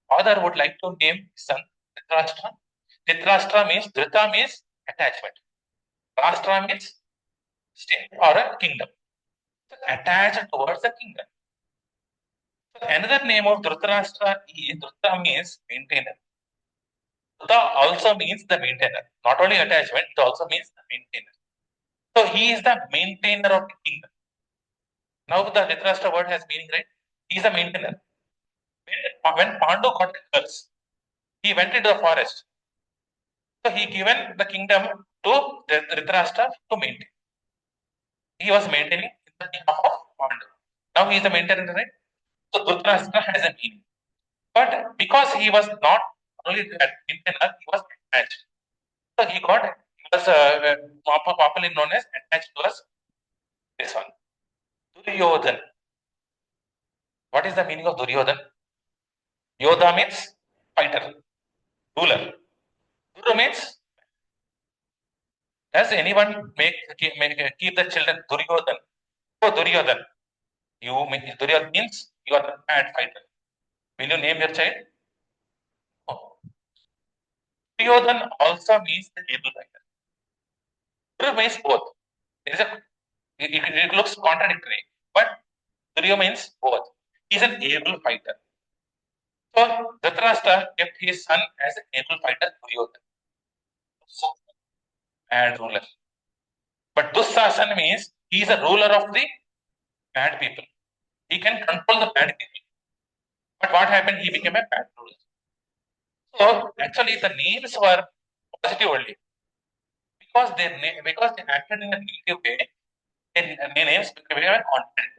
author would like to name his son Dhritarashtra. Dhritarashtra means, Dhrita means attachment. Rashtra means state or a kingdom. So attached towards the kingdom. So another name of Dhritarashtra is, Dhrita means maintainer. Dhrita also means the maintainer. Not only attachment, it also means the maintainer. So he is the maintainer of the kingdom. Now the Dhritarashtra word has meaning, right? He is the maintainer. When Pandu got a curse, he went into the forest. So he given the kingdom to Dhritarashtra to maintain. He was maintaining in the behalf of Pandu. Now he is the maintainer, right? So Dhritarashtra has a meaning. But because he was not only a maintainer, he was attached. So he was popularly known as attached to us. This one. Duryodhan. What is the meaning of Duryodhan? Yodha means fighter, ruler. Guru means, does anyone keep the children Duryodhan? Oh, Duryodhan. Duryodhan means you are the bad fighter. Will you name your child? Oh. Duryodhan also means the able fighter. Guru means both. It looks contradictory, but Duryo means both. He is an able fighter. So Dhritarashtra kept his son as an able fighter, Duryodhan, and ruler. But Dussasana means he is a ruler of the bad people. He can control the bad people. But what happened? He became a bad ruler. So actually, the names were positive only because they acted in a negative way. Their names became a confident.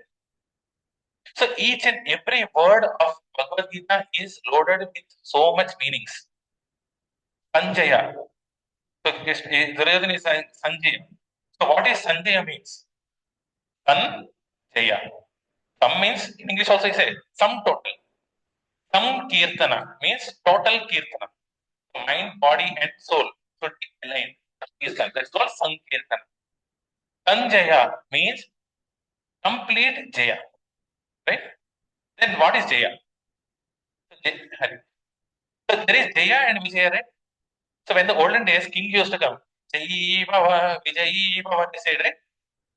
So each and every word of Bhagavad Gita is loaded with so much meanings. Sanjaya. So Duryodhana is Sanjaya. So what is Sanjaya means? Sanjaya. Some means in English also you say sum total. Sam Kirtana means total Kirtana. Mind, body, and soul should be aligned. That's called Sankirtana. Sanjaya means complete Jaya. Right? Then what is Jaya? So there is Jaya and Vijaya, right? So when the olden days, king used to come, Jai Bhava, Vijay Bhava, they said, right?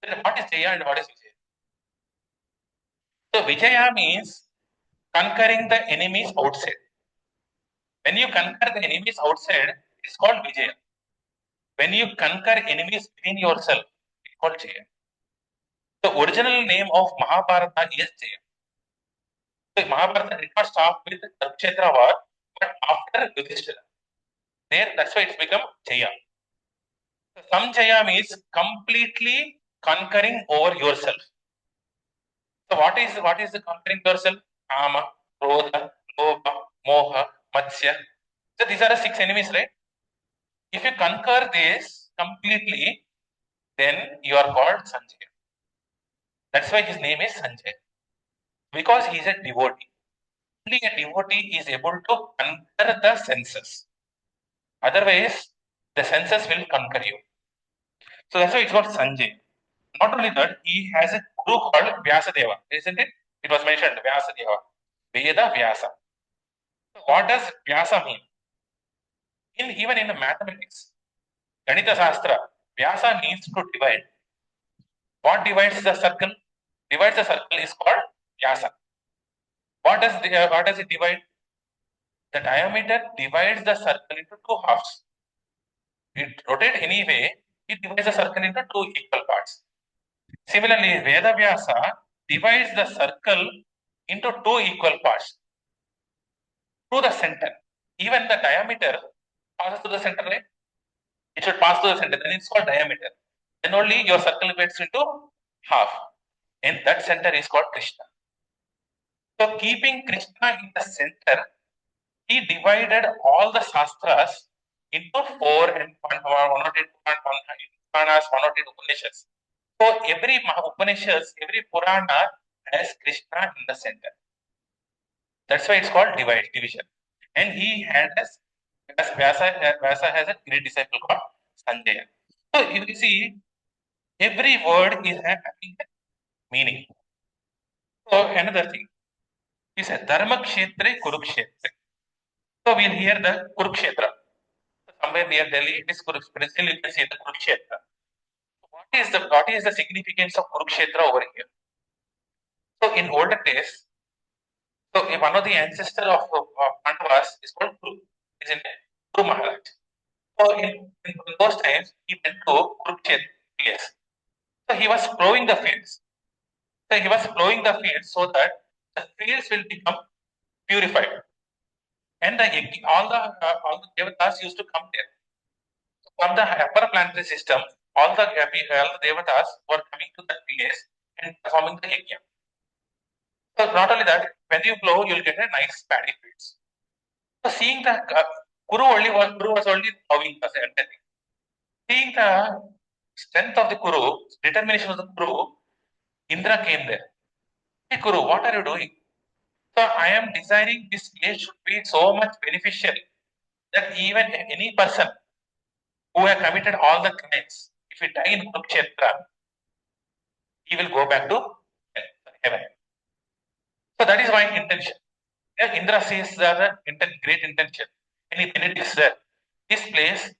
Then what is Jaya and what is Vijaya? So Vijaya means conquering the enemies outside. When you conquer the enemies outside, it's called Vijaya. When you conquer enemies within yourself, it's called Jaya. The original name of Mahabharata is Jaya. So Mahabharata did not start with the Kurukshetra war, but after Yudhishthira. There, that's why it's become Jaya. So Samjaya means completely conquering over yourself. So what is the conquering yourself? Kama, Krodha, Lobha, Moha, Matsya. So these are the 6 enemies, right? If you conquer this completely, then you are called Sanjaya. That's why his name is Sanjay. Because he is a devotee. Only a devotee is able to conquer the senses. Otherwise, the senses will conquer you. So that's why it's called Sanjay. Not only that, he has a guru called Vyasadeva, isn't it? It was mentioned, Vyasadeva. Veda Vyasa. So what does Vyasa mean? Even in the mathematics, Ganita Shastra, Vyasa means to divide. What divides the circle? Divides the circle is called Vyasa. What does it divide? The diameter divides the circle into two halves. It rotates anyway, it divides the circle into two equal parts. Similarly, Veda Vyasa divides the circle into two equal parts to the center. Even the diameter passes to the center, right? It should pass to the center, then it's called diameter. Then only your circle gets into half. And that center is called Krishna. So keeping Krishna in the center, he divided all the Shastras into four and 108 Puranas, 108 Upanishads. So every Upanishads, every Purana has Krishna in the center. That's why it's called division. And he had Vyasa has a great disciple called Sanjaya. So if you see, every word is having a meaning. So another thing is a Dharma Kshetre Kurukshetra. So we'll hear the Kurukshetra. Somewhere near Delhi, it is Kurukshetra. Still you can see the Kurukshetra. What is the significance of Kurukshetra over here? So in olden days, so one of the ancestors of Pandavas is called Kuru, isn't it? Kuru Maharaj. So in those times, he went to Kurukshetra place. So he was plowing the fields. So he was plowing the fields so that the fields will become purified. And all the devatas used to come there. So from the upper planetary system, all the devatas were coming to that place and performing the yajna. So not only that, when you plow, you'll get a nice paddy fields. So seeing the Kuru was only plowing the entire thing. Seeing the strength of the Kuru, determination of the Kuru, Indra came there. Hey Kuru, what are you doing? So I am designing this place should be so much beneficial that even any person who have committed all the crimes, if he die in Kurukshetra, he will go back to heaven. So that is my intention. Yeah, Indra says that great intention. Any benedicts there. This place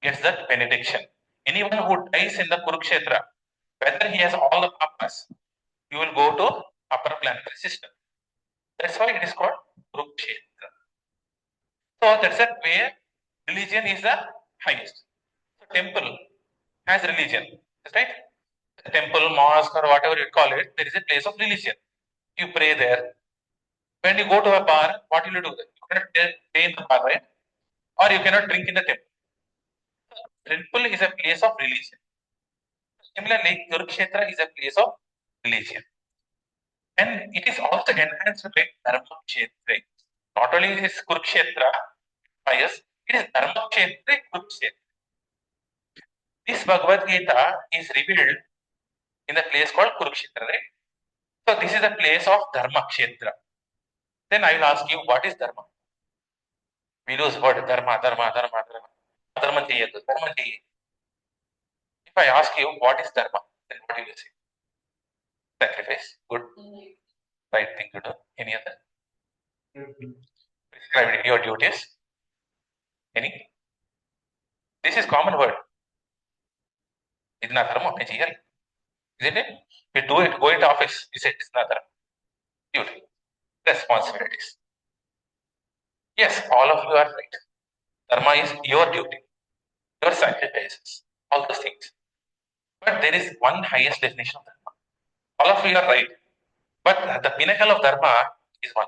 gets that benediction. Anyone who dies in the Kurukshetra, whether he has all the papas, you will go to upper planetary system. That's why it is called Kurukshetra. So that's that where religion is the highest. So temple has religion, right? The temple, mosque, or whatever you call it, there is a place of religion. You pray there. When you go to a bar, what will you do? You cannot pray in the bar, right? Or you cannot drink in the temple. Temple is a place of religion. Similarly, Kurukshetra is a place of religion. And it is also enhanced by Dharma Kshetra. Not only is Kurukshetra pious, it is Dharma Kshetra Kurukshetra. This Bhagavad Gita is revealed in the place called Kurukshetra, right? So this is the place of Dharma Kshetra. Then I will ask you, what is Dharma? We lose word Dharma. Dharma cheyadu, Dharma chahiye. If I ask you, what is Dharma? Then what will you say? Sacrifice. Good. Right thing to do. Any other? Prescribed your duties. Any? This is common word. Idna dharma apne chahiye. Isn't it? We do it, go into office. We say it's not dharma. Duty. Responsibilities. Yes, all of you are right. Dharma is your duty, your sacrifices, all those things. But there is one highest definition of dharma. All of you are right. But the pinnacle of dharma is one.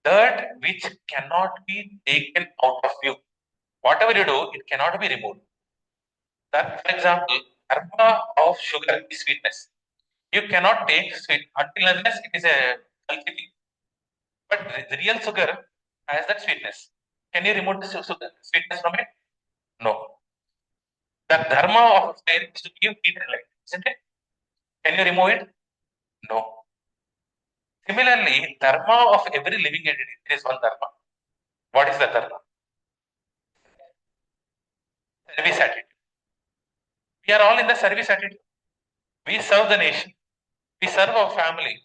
That which cannot be taken out of you. Whatever you do, it cannot be removed. That, for example, dharma of sugar is sweetness. You cannot take sweet until unless it is a healthy. But the real sugar has that sweetness. Can you remove the sweetness from it? No. The dharma of fire is to give heat and light, isn't it? Can you remove it? No. Similarly, dharma of every living entity, there is one dharma. What is the dharma? Service attitude. We are all in the service attitude. We serve the nation. We serve our family.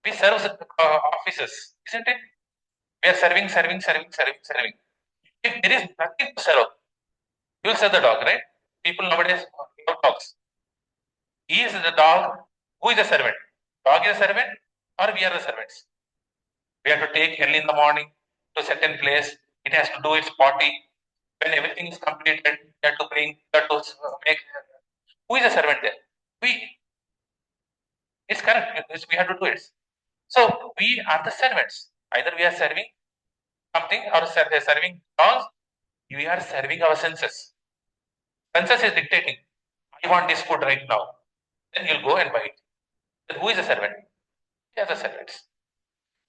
We serve offices, isn't it? We are serving, serving, serving, serving, serving. If there is nothing to serve, you will serve the dog, right? People nowadays love dogs. He is the dog. Who is the servant? Dog is a servant, or we are the servants? We have to take early in the morning to a certain place. It has to do its potty. When everything is completed, we have to bring, we have to make. Who is the servant there? We. It's correct. We have to do it. So we are the servants. Either we are serving something or serving dogs. We are serving our senses. Senses is dictating. I want this food right now. Then you'll go and buy it. Then who is the servant? We are the servants.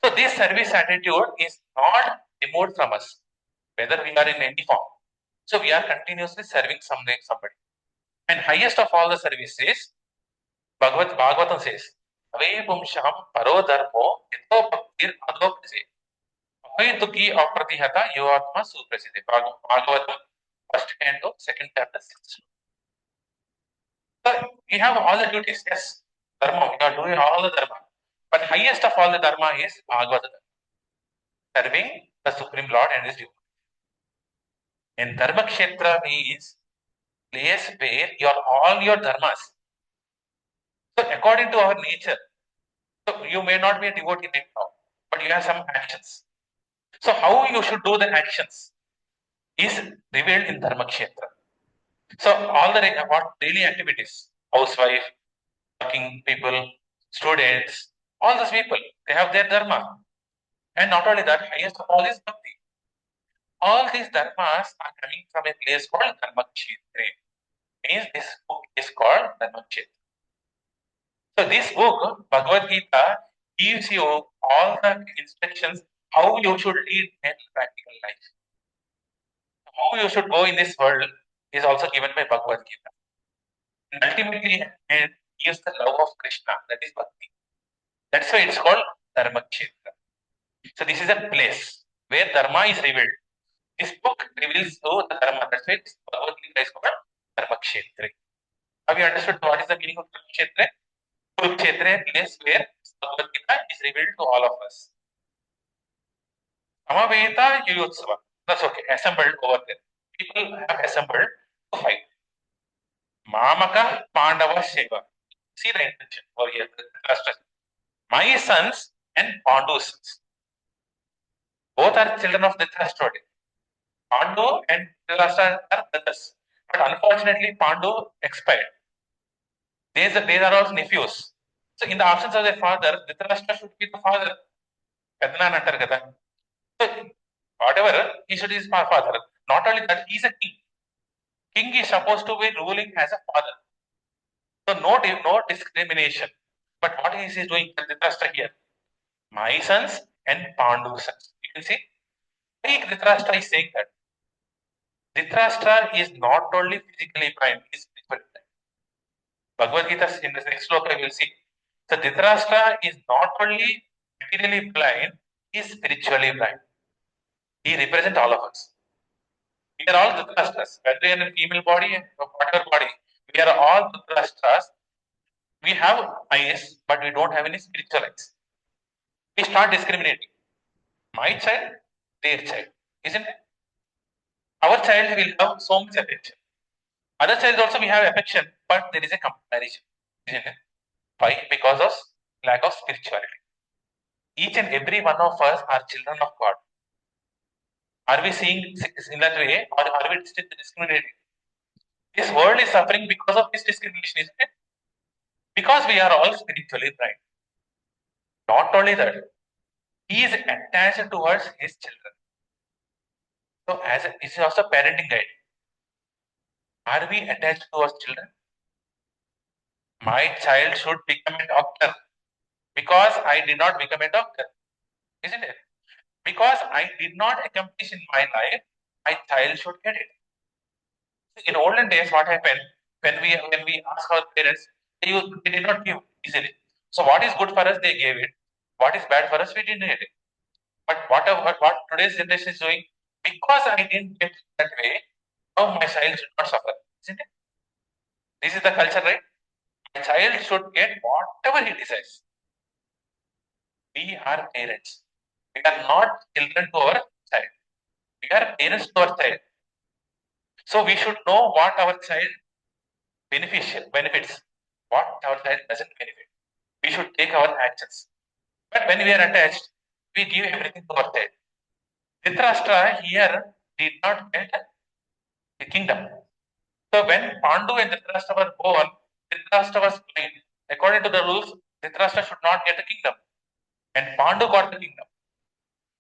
So this service attitude is not removed from us, whether we are in any form. So we are continuously serving somebody. And highest of all the service is Bhagavatam says, Ave Pumsham Paro Dharmo Yito Bhaktir Adho Prase. Ave Dukhi Apratihata Yuatma Supraside. Bhagavatam, first canto, second chapter, sixth. So we have all the duties, yes. Dharma, we are doing all the dharma. But highest of all the dharma is Bhagavatam. Serving the Supreme Lord and His devotees. And Dharma Kshetra means place where all your dharmas. So according to our nature, so you may not be a devotee right now, but you have some actions. So how you should do the actions is revealed in Dharma Kshetra. So all the what daily activities, housewife, working people, students, all those people, they have their dharma. And not only that, highest of all is bhakti. All these dharmas are coming from a place called Dharma Kshetra. Means this book is called Dharma Kshetra. So this book, Bhagavad Gita, gives you all the instructions how you should lead a practical life. How you should go in this world is also given by Bhagavad Gita. And ultimately, it gives the love of Krishna, that is Bhakti. That's why it's called Dharma Kshetra. So this is a place where Dharma is revealed. This book reveals the Dharma. That's why Bhagavad Gita is called Dharma Kshetra. Have you understood what is the meaning of Dharma Kshetra? Kurukshetra, place where Bhagavad Gita is revealed to all of us. Samaveta Yuyotsava. That's okay. Assembled over there. People have assembled to fight. Mamaka Pandava Sheva. See the intention over here. My sons and Pandu's sons. Both are children of Dhritarashtra. Pandu and Dhritarashtra are brothers. But unfortunately, Pandu expired. These are all nephews. So in the absence of their father, Dhritarashtra should be the father. Kadnan antar kada. So whatever, he should be his father. Not only that, he is a king. King is supposed to be ruling as a father. So no discrimination. But what is he doing Dhritarashtra here? My sons and Pandu's sons. You can see, why Dhritarashtra is saying that. Dhritarashtra is not only physically blind, he is spiritually blind. Bhagavad Gita in the next sloka you will see. So Dhritarashtra is not only materially blind, he is spiritually blind. He represents all of us. We are all Dhritarashtras, whether in a female body or whatever body. We are all Dhritarashtras. We have eyes, but we don't have any spiritual eyes. We start discriminating. My child, their child, isn't it? Our child will have so much attention. Other child also we have affection, but there is a comparison. Isn't it? Why? Because of lack of spirituality. Each and every one of us are children of God. Are we seeing in that way, or are we still discriminating? This world is suffering because of this discrimination, isn't it? Because we are all spiritually blind. Not only that, he is attached towards his children. So, this is also parenting guide. Are we attached to our children? My child should become a doctor because I did not become a doctor, isn't it? Because I did not accomplish in my life, my child should get it. In olden days, what happened when we ask our parents, they did not give. easily. So what is good for us, they gave it. What is bad for us, we didn't get it. But what today's generation is doing, because I didn't get that way, now my child should not suffer, isn't it? This is the culture, right? My child should get whatever he desires. We are parents. We are not children to our child. We are parents to our child. So we should know what our child benefits, what our child doesn't benefit. We should take our actions. But when we are attached, we give everything to our child. Dhritarashtra here did not get the kingdom. So when Pandu and Dhritarashtra were born, Dhritarashtra was blind. According to the rules, Dhritarashtra should not get the kingdom. And Pandu got the kingdom.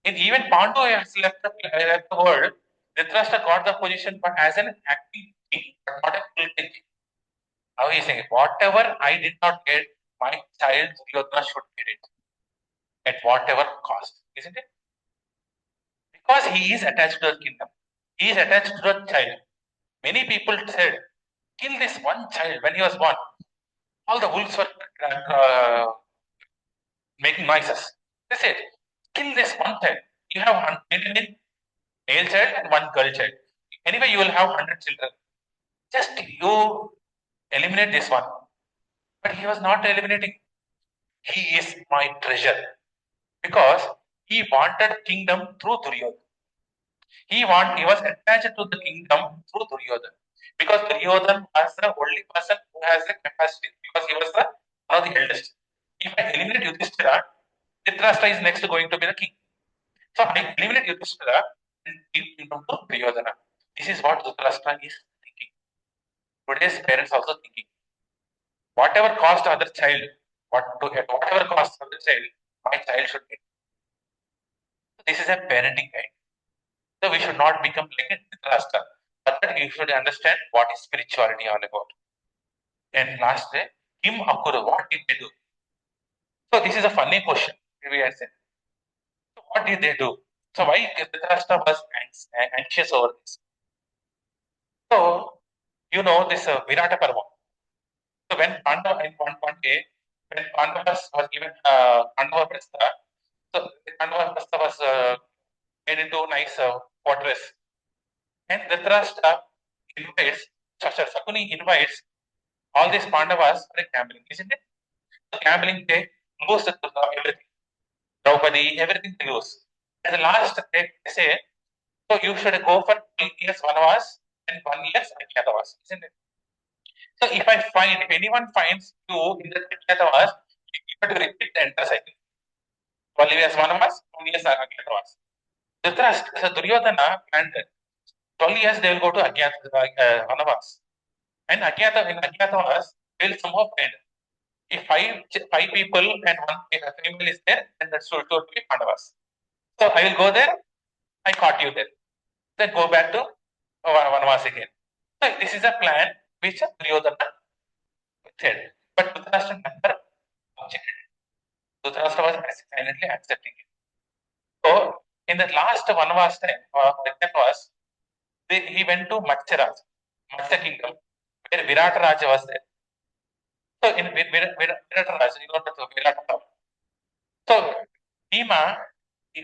And even Pandu has left the world, Dhritarashtra got the position but as an acting king, but not a full king. Now he is saying, whatever I did not get, my child Duryodhana should get it. At whatever cost, isn't it? Because he is attached to the kingdom. He is attached to the child. Many people said, kill this one child when he was born. All the wolves were making noises. They said, kill this one child. You have 100 male child and one girl child. Anyway, you will have 100 children. Just you eliminate this one. But he was not eliminating. He is my treasure. Because he wanted kingdom through Duryodhana. He was attached to the kingdom through Duryodhana. Because Duryodhana was the only person who has the capacity. Because he was one of the eldest. If I eliminate Yudhishthira, Dhritarashtra is next going to be the king. So I eliminate Yudhishthira and give kingdom to Duryodhana. This is what Dhritarashtra is thinking. Today's parents also thinking. Whatever cost other child, whatever cost other child, my child should get. This is a parenting guide. So we should not become like a Dhritarashtra. But that you should understand what is spirituality all about. And last day, Kim Akuru, what did they do? So this is a funny question. We are saying. So what did they do? So why Dhritarashtra was anxious over this? So you know this Virata Parva. So when Pandava in one day, when Pandavas was given Pandava Prastha, so Pandava Prastha was made into a nice fortress. And Dhritarashtra invites, Sakuni invites all these Pandavas for a gambling, isn't it? So gambling, they lose everything. Draupadi, everything they lose. At the last, they say, so you should go for 3 years Vanavas and 1 year Ajnatavas, isn't it? So if anyone finds you in the Ajnatavas, you have to repeat the entire cycle. 12 years Vanavas, 1 year Ajnatavas. Dhritarashtra, so Duryodhana planned that 12 years they will go to Vanavas. And in Ajnatavas, they will somehow find. If five people and one female is there, then that's should be Pandavas. So I will go there, I caught you there. Then go back to Vanavas again. So this is a plan which Duryodhana said. But Dhritarashtra never objected. Dhritarashtra was silently accepting it. So in the last Vanavas time, he went to Matsya kingdom, where Virata Raja was there. So in Virata Raja, you know the Virata. So Bhima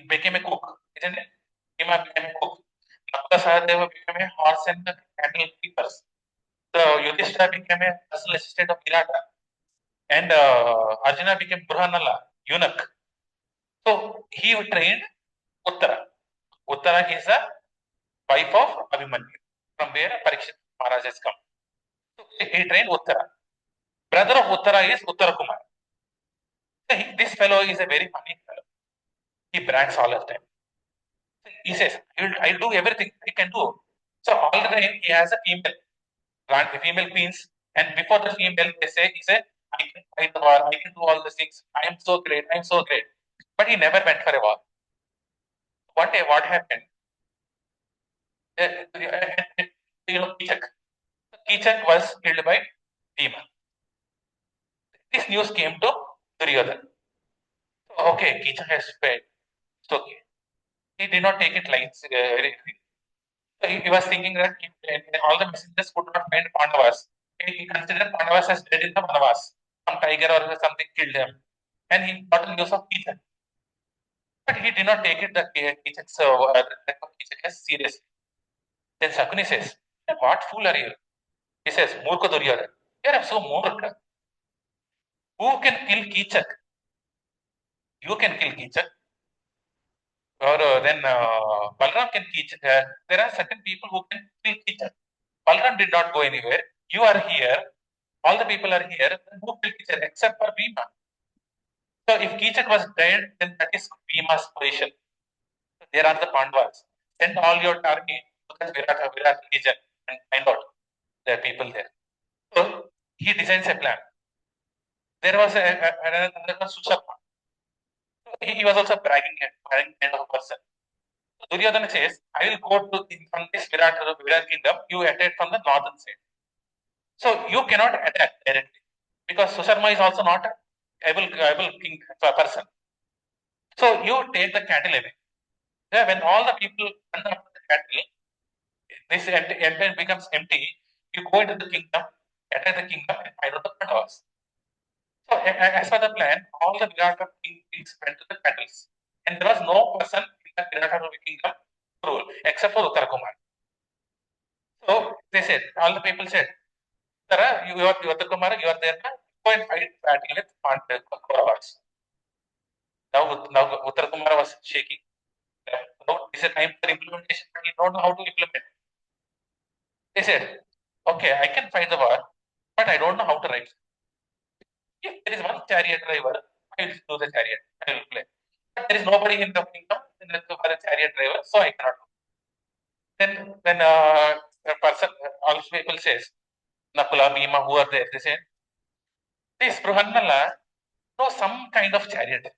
became a cook, isn't it? Bhima became a cook. Nakula Sahadeva became a horse and cattle keepers. So Yudhishthira became a personal assistant of Virata. And Arjuna became Burhanala, eunuch. So he trained Uttara. Uttara is the wife of Abhimanyu, from where Parikshit Maharaj has come. So he trained Uttara. Brother of Uttara is Uttara Kumar. So this fellow is a very funny fellow. He brags all the time. He says, I'll do everything I can do. So all the time he has a female queens, and before the female, he said, I can fight the war, I can do all the things, I am so great, I am so great. But he never went for a war. What happened? Kichak. Kichak was killed by Bhima. This news came to Duryodhana. So, okay, Kichak has failed. It's okay. He did not take it like very. So he was thinking that all the messengers could not find Pandavas. He considered Pandavas as dead in the Vanavas. some tiger or something killed him, and he got the news of Keechak. But he did not take it the Keechak as seriously. Then Shakuni says, "What fool are you?" He says, "Murka Duryodhana." Here I'm so murka. Who can kill Keechak? You can kill Keechak. Or then Balram can teach. There are certain people who can still teach us. Balram did not go anywhere. You are here. All the people are here. Who will teach us except for Bhima? So if Kichak was dead, then that is Bhima's position. So there are the Pandavas. Send all your army to the Virat region and find out there are people there. So he designs a plan. There was another Susapa. So he was also bragging kind of person. Duryodhana says, I will go to from this Virat kingdom, you attack from the northern side. So you cannot attack directly because Susarma is also not a able king person. So you take the cattle away. Yeah, when all the people run after the cattle, this empire becomes empty. You go into the kingdom, attack the kingdom, and find out the Pandavas. So as per the plan, all the Virata kings went to the battles, and there was no person in the Virata kingdom to rule except for Uttarakumar. So they said, all the people said, Tara, you are Uttarakumar, you are there now. Go and fight battle with Kauravas. Now Uttarakumar was shaking. Now it's a time for implementation, but he don't know how to implement. They said, okay, I can fight the war, but I don't know how to ride. If there is one chariot driver, I will do the chariot. I will play. But there is nobody in the kingdom for a chariot driver, so I cannot do. Then when a person, all people says, Nakula, Bhima, who are there, they say, this Bruhannala knows some kind of chariot.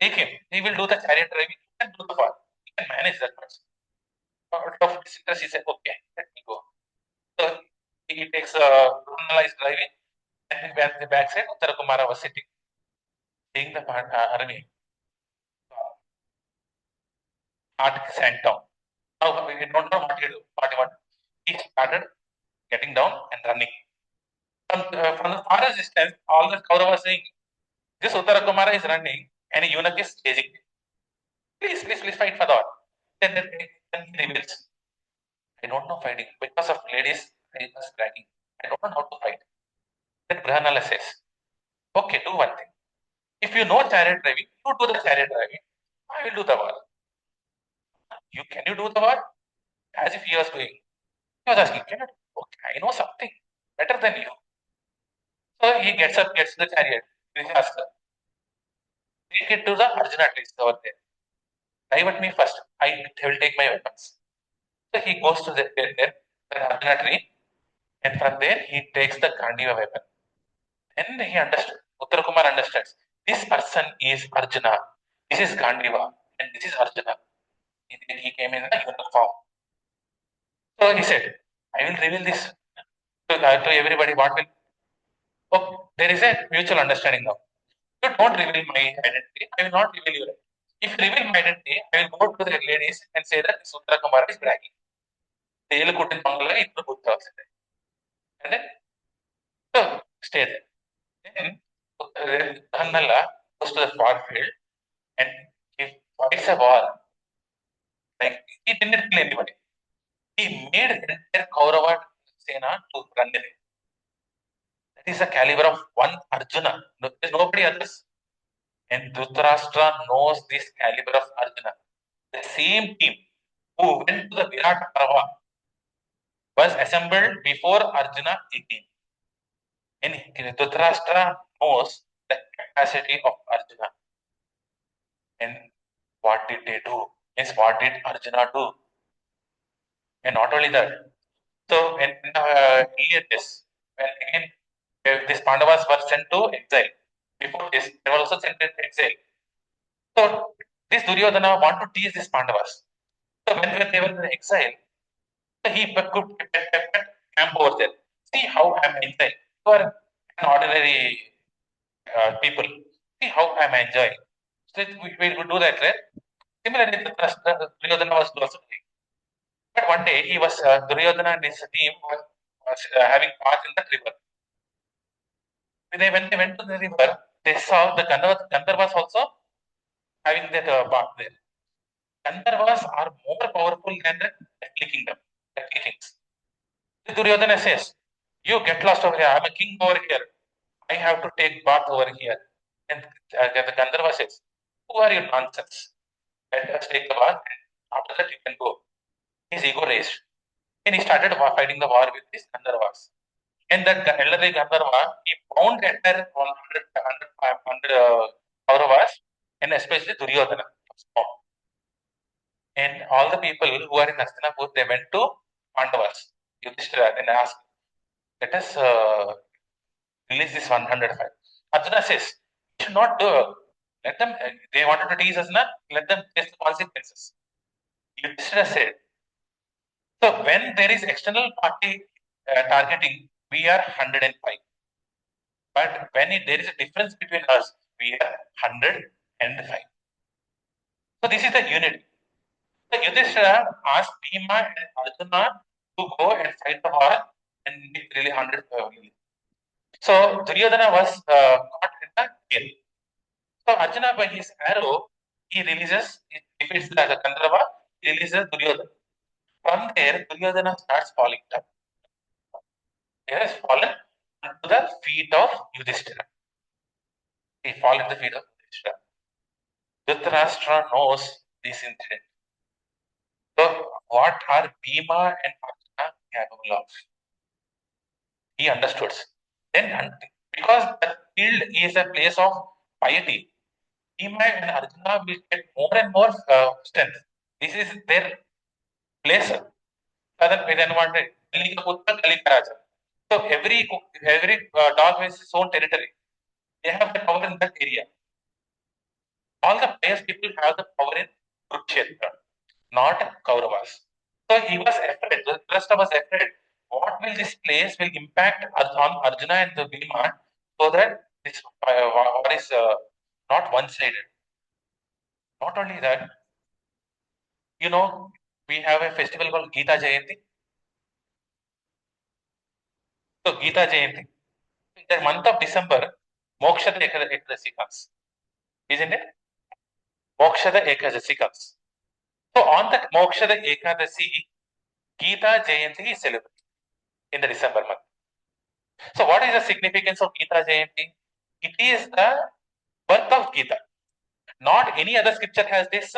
Take him. He will do the chariot driving. He can do the war. He can manage that much. Out of disinterest, he said, okay, let me go. So he takes Bruhannala is driving, and when the backside, Uttara Kumara was sitting, seeing the army. Heart sank down. Now we don't know what he do. What he started getting down and running. From the farthest distance, all the Kauravas was saying, this Uttara Kumara is running and a eunuch is chasing him. Please fight for the war. Then he reveals, I don't know fighting. Because of ladies, I was dragging. I don't know how to fight. Then Brihanala says, okay, do one thing. If you know chariot driving, you do the chariot driving. I will do the war. Can you do the war? As if he was doing. He was asking, can you do? Okay, I know something better than you. So he gets up, gets the chariot. He asks, take it to the Arjuna trees over there. Divert me first. I will take my weapons. So he goes to the Arjuna tree, and from there he takes the Gandiva weapon. And he understood. Uttara Kumar understands. This person is Arjuna. This is Gandiva, and this is Arjuna. He came in the human form. So he said, I will reveal this to everybody. What will? Oh, there is a mutual understanding now. You don't reveal my identity. I will not reveal your identity. If you reveal my identity, I will go to the ladies and say that Uttara Kumar is bragging. They'll put in Bangla, it will put and then so stay there. Then Hannala goes to the far field and he fights a war. Like he didn't kill anybody. He made entire Kaurava Sena to run away. That is the caliber of one Arjuna. There is nobody else. And Dhritarashtra knows this caliber of Arjuna. The same team who went to the Virat Parva was assembled before Arjuna 18. And Dhritarashtra knows the capacity of Arjuna. And what did they do? Means what did Arjuna do? And not only that. So in earlier this, when again these Pandavas were sent to exile. Before this, they were also sent to exile. So this Duryodhana want to tease these Pandavas. So when they were in exile, he could camp over there. See how I am enjoying. You are an ordinary people. See how I am enjoying. So we would do that, right? Similarly, Duryodhana was also doing. But one day he was Duryodhana and his team was having bath in that river. When they went to the river, they saw the Gandharvas also having that bath there. Gandharvas are more powerful than the earthly kingdom, earthly kings. Duryodhana says, "You get lost over here. I'm a king over here. I have to take bath over here." And the Gandharva says, "Who are you nonsense? Let us take the bath, and after that you can go." His ego raised. And he started fighting the war with these Gandharvas. And that elderly Gandharva, he bound entire 100 Kauravas, and especially Duryodhana. And all the people who are in Hastinapur, they went to Pandavas, Yudhishthira, and asked, "Let us release this 105." Arjuna says, "You should not do. Let them. They wanted to tease us, na? Let them face the consequences." Yudhishthira said, "So when there is external party targeting, we are 105. But when there is a difference between us, we are 105." So this is the unity. So Yudhishthira asked Bhima and Arjuna to go and fight the war and make really 100 family. So Duryodhana was caught in the jail. So Arjuna, by his arrow, he releases, he defeats the Gandharva, he releases Duryodhana. From there, Duryodhana starts falling down. He has fallen onto the feet of Yudhishthira. He fallen at the feet of Yudhishthira. Dhritarashtra knows this incident. So what are Bhima and Arjuna capable of? He understood. Then, because the field is a place of piety, Bhima and Arjuna will get more and more strength. This is their place. Then wanted So every dog has its own territory. They have the power in that area. All the pious people have the power in Kurukshetra, not Kauravas. So he was afraid. The rest of us afraid. What will this place will impact on Arjuna and the Bhima, so that this war is not one-sided. Not only that, we have a festival called Gita Jayanti. So Gita Jayanti, in the month of December, Mokshada Ekadasi comes, isn't it? Mokshada Ekadasi comes. So on the Mokshada Ekadasi, Gita Jayanti is celebrated in the December month. So what is the significance of Gita Jayanti? It is the birth of Gita. Not any other scripture has this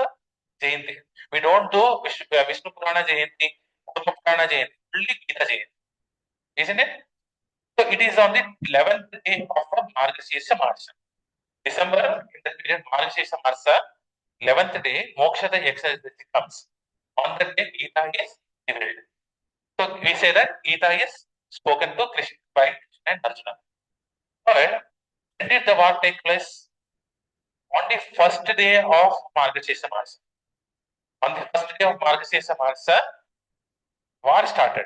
Jayanti. We don't do Vishnu Purana Jayanti, Padma Purana Jayanti, only Gita Jayanti. Isn't it? So it is on the 11th day of Margashirsha Marsa. December, in the period Margashirsha Marsa, 11th day, Mokshada Ekadasi comes. On that day, Gita is revealed. So we say that Gita is spoken to Krishna by Krishna and Arjuna. But when did the war take place? On the first day of Margashirsha Marsa. On the first day of Margashirsha Marsa, war started.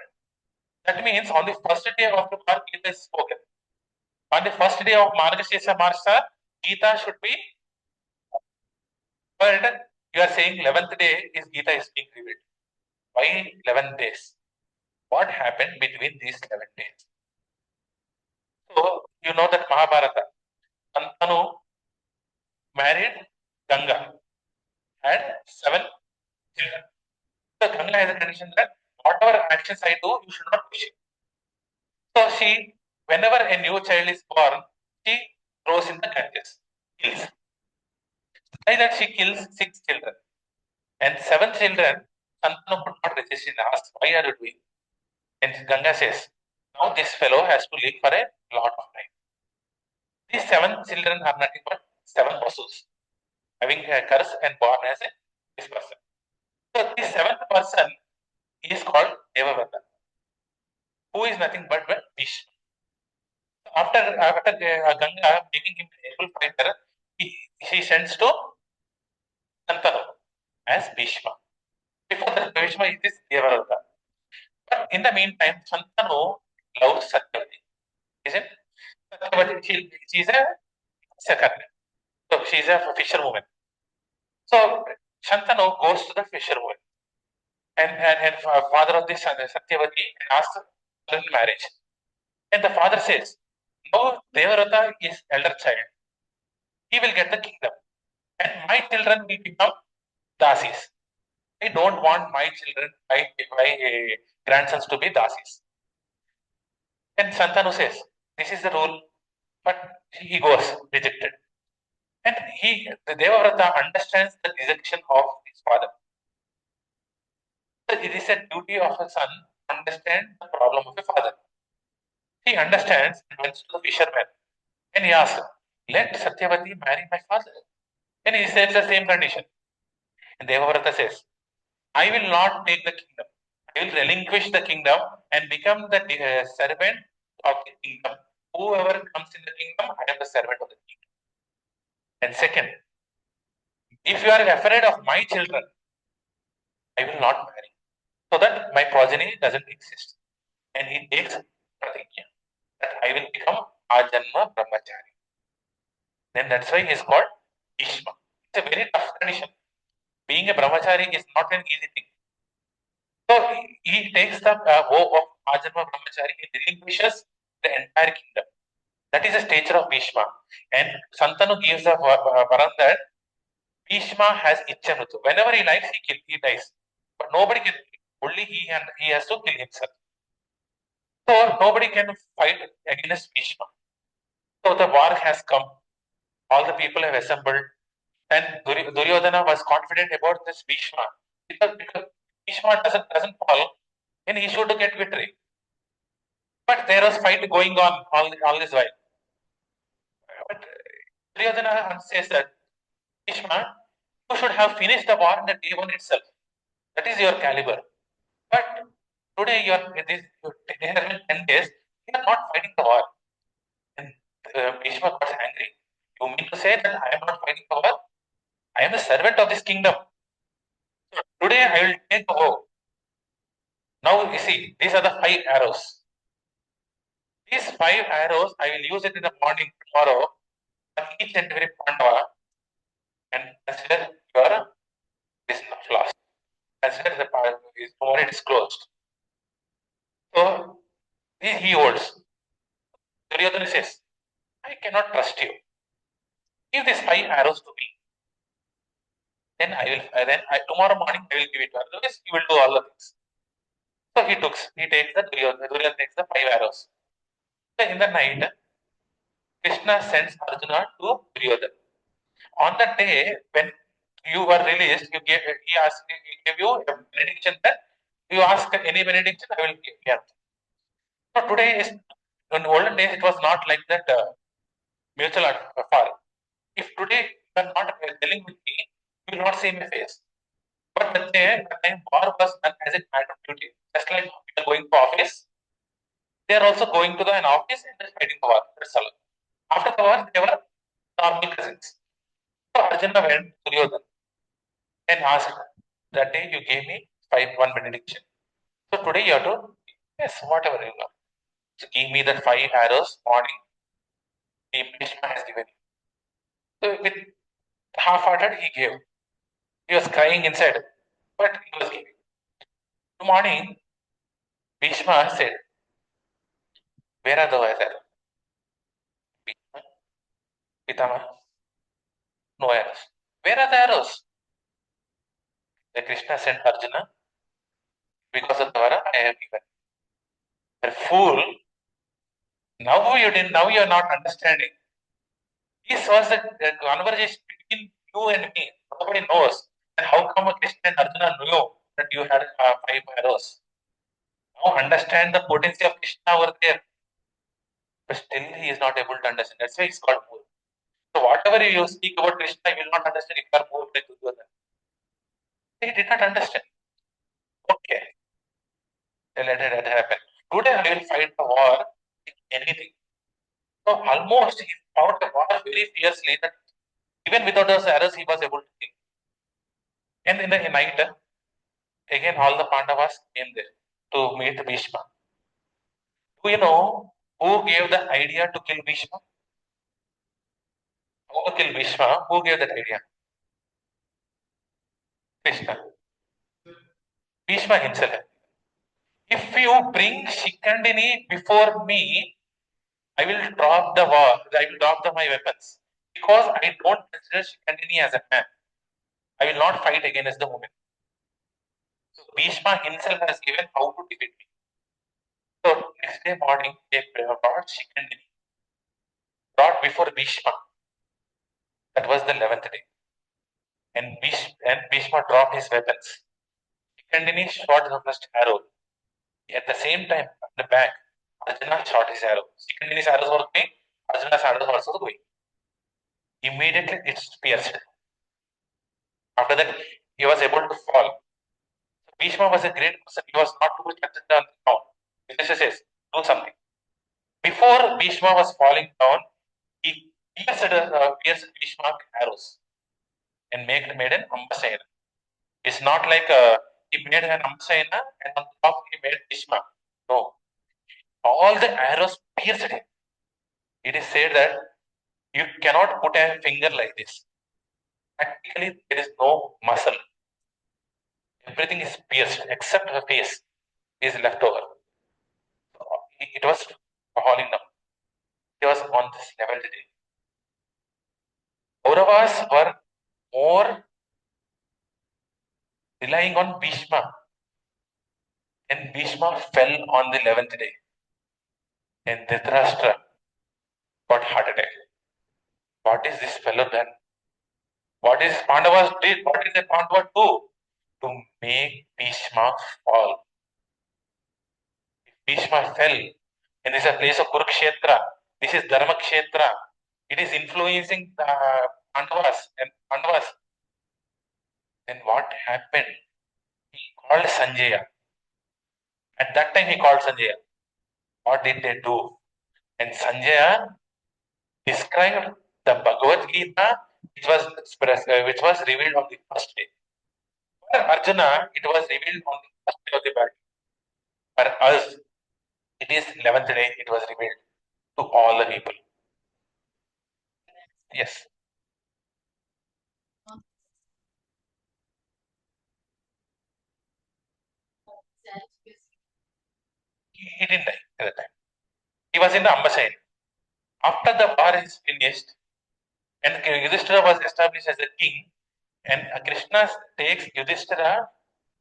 That means on the first day of the war, Gita is spoken. On the first day of Margashirsha Marsa, Gita should be. But you are saying 11th day is Gita is being revealed. Why 11 days? What happened between these 11 days? So you know that Mahabharata, Santanu married Ganga, had 7 children. So Ganga has a tradition that whatever actions I do, you should not push it. So she, whenever a new child is born, she throws in the Ganges, kills. Like that, she kills 6 children. And 7 children, Santanu could not resist and asked, "Why are you doing?" And Ganga says, "Now this fellow has to live for a lot of time." These 7 children are nothing but 7 vasus, having a curse and born as this person. So this 7th person is called Devavrata, who is nothing but Bhishma. After Ganga making him an able fighter, she sends to Santanu as Bhishma. Before that, Bhishma is this Devavrata. But in the meantime, Santanu loves Satyavati. Isn't Satyavati? She is a Sakarni. So she is a fisherwoman. So Shantanu goes to the fisherwoman and father of this Satyavati asks for marriage. And the father says, Now Devavrata is elder child. He will get the kingdom. And my children will become dasis. I don't want my children, my grandsons to be dasis. And Santanu says, this is the rule, but he goes rejected. And the Devavrata understands the rejection of his father. So it is a duty of a son to understand the problem of a father. He understands and went to the fisherman and he asks, let Satyavati marry my father. And he says the same condition. And Devavrata says, I will not take the kingdom. I will relinquish the kingdom and become the servant of the kingdom. Whoever comes in the kingdom, I am the servant of the kingdom. And second, if you are afraid of my children, I will not marry, so that my progeny doesn't exist. And he takes pratigya that I will become Ajanma Brahmachari. Then that's why he is called Bhishma. It's a very tough condition. Being a brahmachari is not an easy thing. So he takes the vow of Ajanma Brahmachari, he relinquishes the entire kingdom. That is the stature of Bhishma. And Santanu gives the varan that Bhishma has Ichamrutu. Whenever he likes, he dies. But nobody can, only he has to kill himself. So nobody can fight against Bhishma. So the war has come. All the people have assembled. And Duryodhana was confident about this Bhishma. Because Bhishma doesn't fall, and he should get victory. But there was fight going on all this while. But Duryodhana says that Bhishma, you should have finished the war in the day one itself. That is your caliber. But today there have been 10 days, you are not fighting the war. And Bhishma got angry. You mean to say that I am not fighting the war? I am the servant of this kingdom. So today I will take the vow. Now you see, these are the 5 arrows. These 5 arrows, I will use it in the morning tomorrow for each and every Pandava and consider your this lost. Consider the tomorrow it is closed. So he holds. Duryodhana says, I cannot trust you. Give these 5 arrows to me. Then tomorrow morning I will give it to you. Otherwise, you will do all the things. So he takes the Duryodhana takes the 5 arrows. So in the night, Krishna sends Arjuna to Duryodhana. On the day when you were released, he gave you a benediction that you ask any benediction, I will give you. So today is in olden days it was not like that mutual affair. If today you are not dealing with me, you will not see my face. But the time war was done as a matter of duty. Just like we are going to office, they are also going to an office and fighting the war. That's all. After the war, they were normal cousins. So Arjuna went to Duryodhana and asked, that day you gave me one benediction. So today you have to, yes, whatever you love. So give me that 5 arrows morning. The Bhishma has given you. So with half-hearted he gave. He was crying inside, but he was giving. The morning, Bhishma said, where are the arrows? Pitama, no arrows. Where are the arrows? The Krishna sent Arjuna, because of the vara I have given. The fool, now you are not understanding. This was the conversation between you and me. Nobody knows. And how come Krishna and Arjuna knew that you had 5 arrows? Now understand the potency of Krishna over there. But still he is not able to understand. That's why he's called Moor. So whatever you speak about Krishna, he will not understand if you are Moor like Duryodhana. He did not understand. Okay. Let it happen. Today I will fight the war like anything. So almost he fought the war very fiercely that even without those arrows he was able to think. And in the night, again all the Pandavas came there to meet Bhishma. Do you know who gave the idea to kill Bhishma? How to kill Bhishma? Who gave that idea? Krishna. Bhishma himself. If you bring Shikandini before me, I will drop the war, I will drop my weapons because I don't consider Shikandini as a man. I will not fight against the woman. So Bhishma himself has given how to defeat me. So next day morning, they brought Shikandini, brought before Bhishma. That was the 11th day. And Bhishma dropped his weapons. Shikandini shot the first arrow. At the same time, on the back, Arjuna shot his arrow. Shikandini's arrows were going, Arjuna's arrows were also going. Immediately it's pierced. After that, he was able to fall. Bhishma was a great person. He was not to be touched on the ground. Yudhishthira says, do something. Before Bhishma was falling down, he pierced Bhishma arrows and made an Ambasayana. It's not like he made an Ambasayana and on top he made Bhishma. No. All the arrows pierced him. It is said that you cannot put a finger like this. Practically, there is no muscle. Everything is pierced except the face is left over. It was falling down. It was on this level today. Kauravas were more relying on Bhishma. And Bhishma fell on the 11th day. And Dhritarashtra got heart attack. What is this fellow done? What is Pandavas did? What did the Pandavas do? To make Bhishma fall. If Bhishma fell, and this is a place of Kurukshetra, this is Dharmakshetra, it is influencing the Pandavas and Pandavas. Then what happened? He called Sanjaya. At that time, he called Sanjaya. What did they do? And Sanjaya described the Bhagavad Gita, which was revealed on the first day. For Arjuna, it was revealed on the first day of the battle. For us, it is 11th day, it was revealed to all the people. Yes. He didn't die at that time. He was in the Ambasayana. After the war is finished, and Yudhishthira was established as a king, and Krishna takes Yudhishthira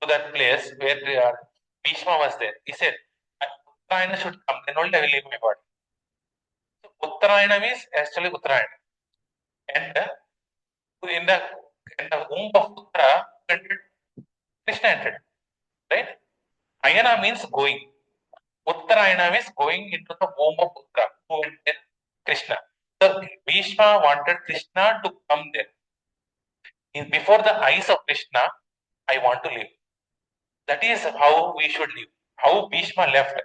to that place where Bhishma was there. He said, Uttarayana should come, then only I will leave my body. So Uttarayana means actually Uttarayana. And in the womb of Uttara, Krishna entered. Right? Ayana means going. Uttarayana means going into the womb of Uttara, who went there? Krishna. So Bhishma wanted Krishna to come there. Before the eyes of Krishna, I want to live. That is how we should live. How Bhishma left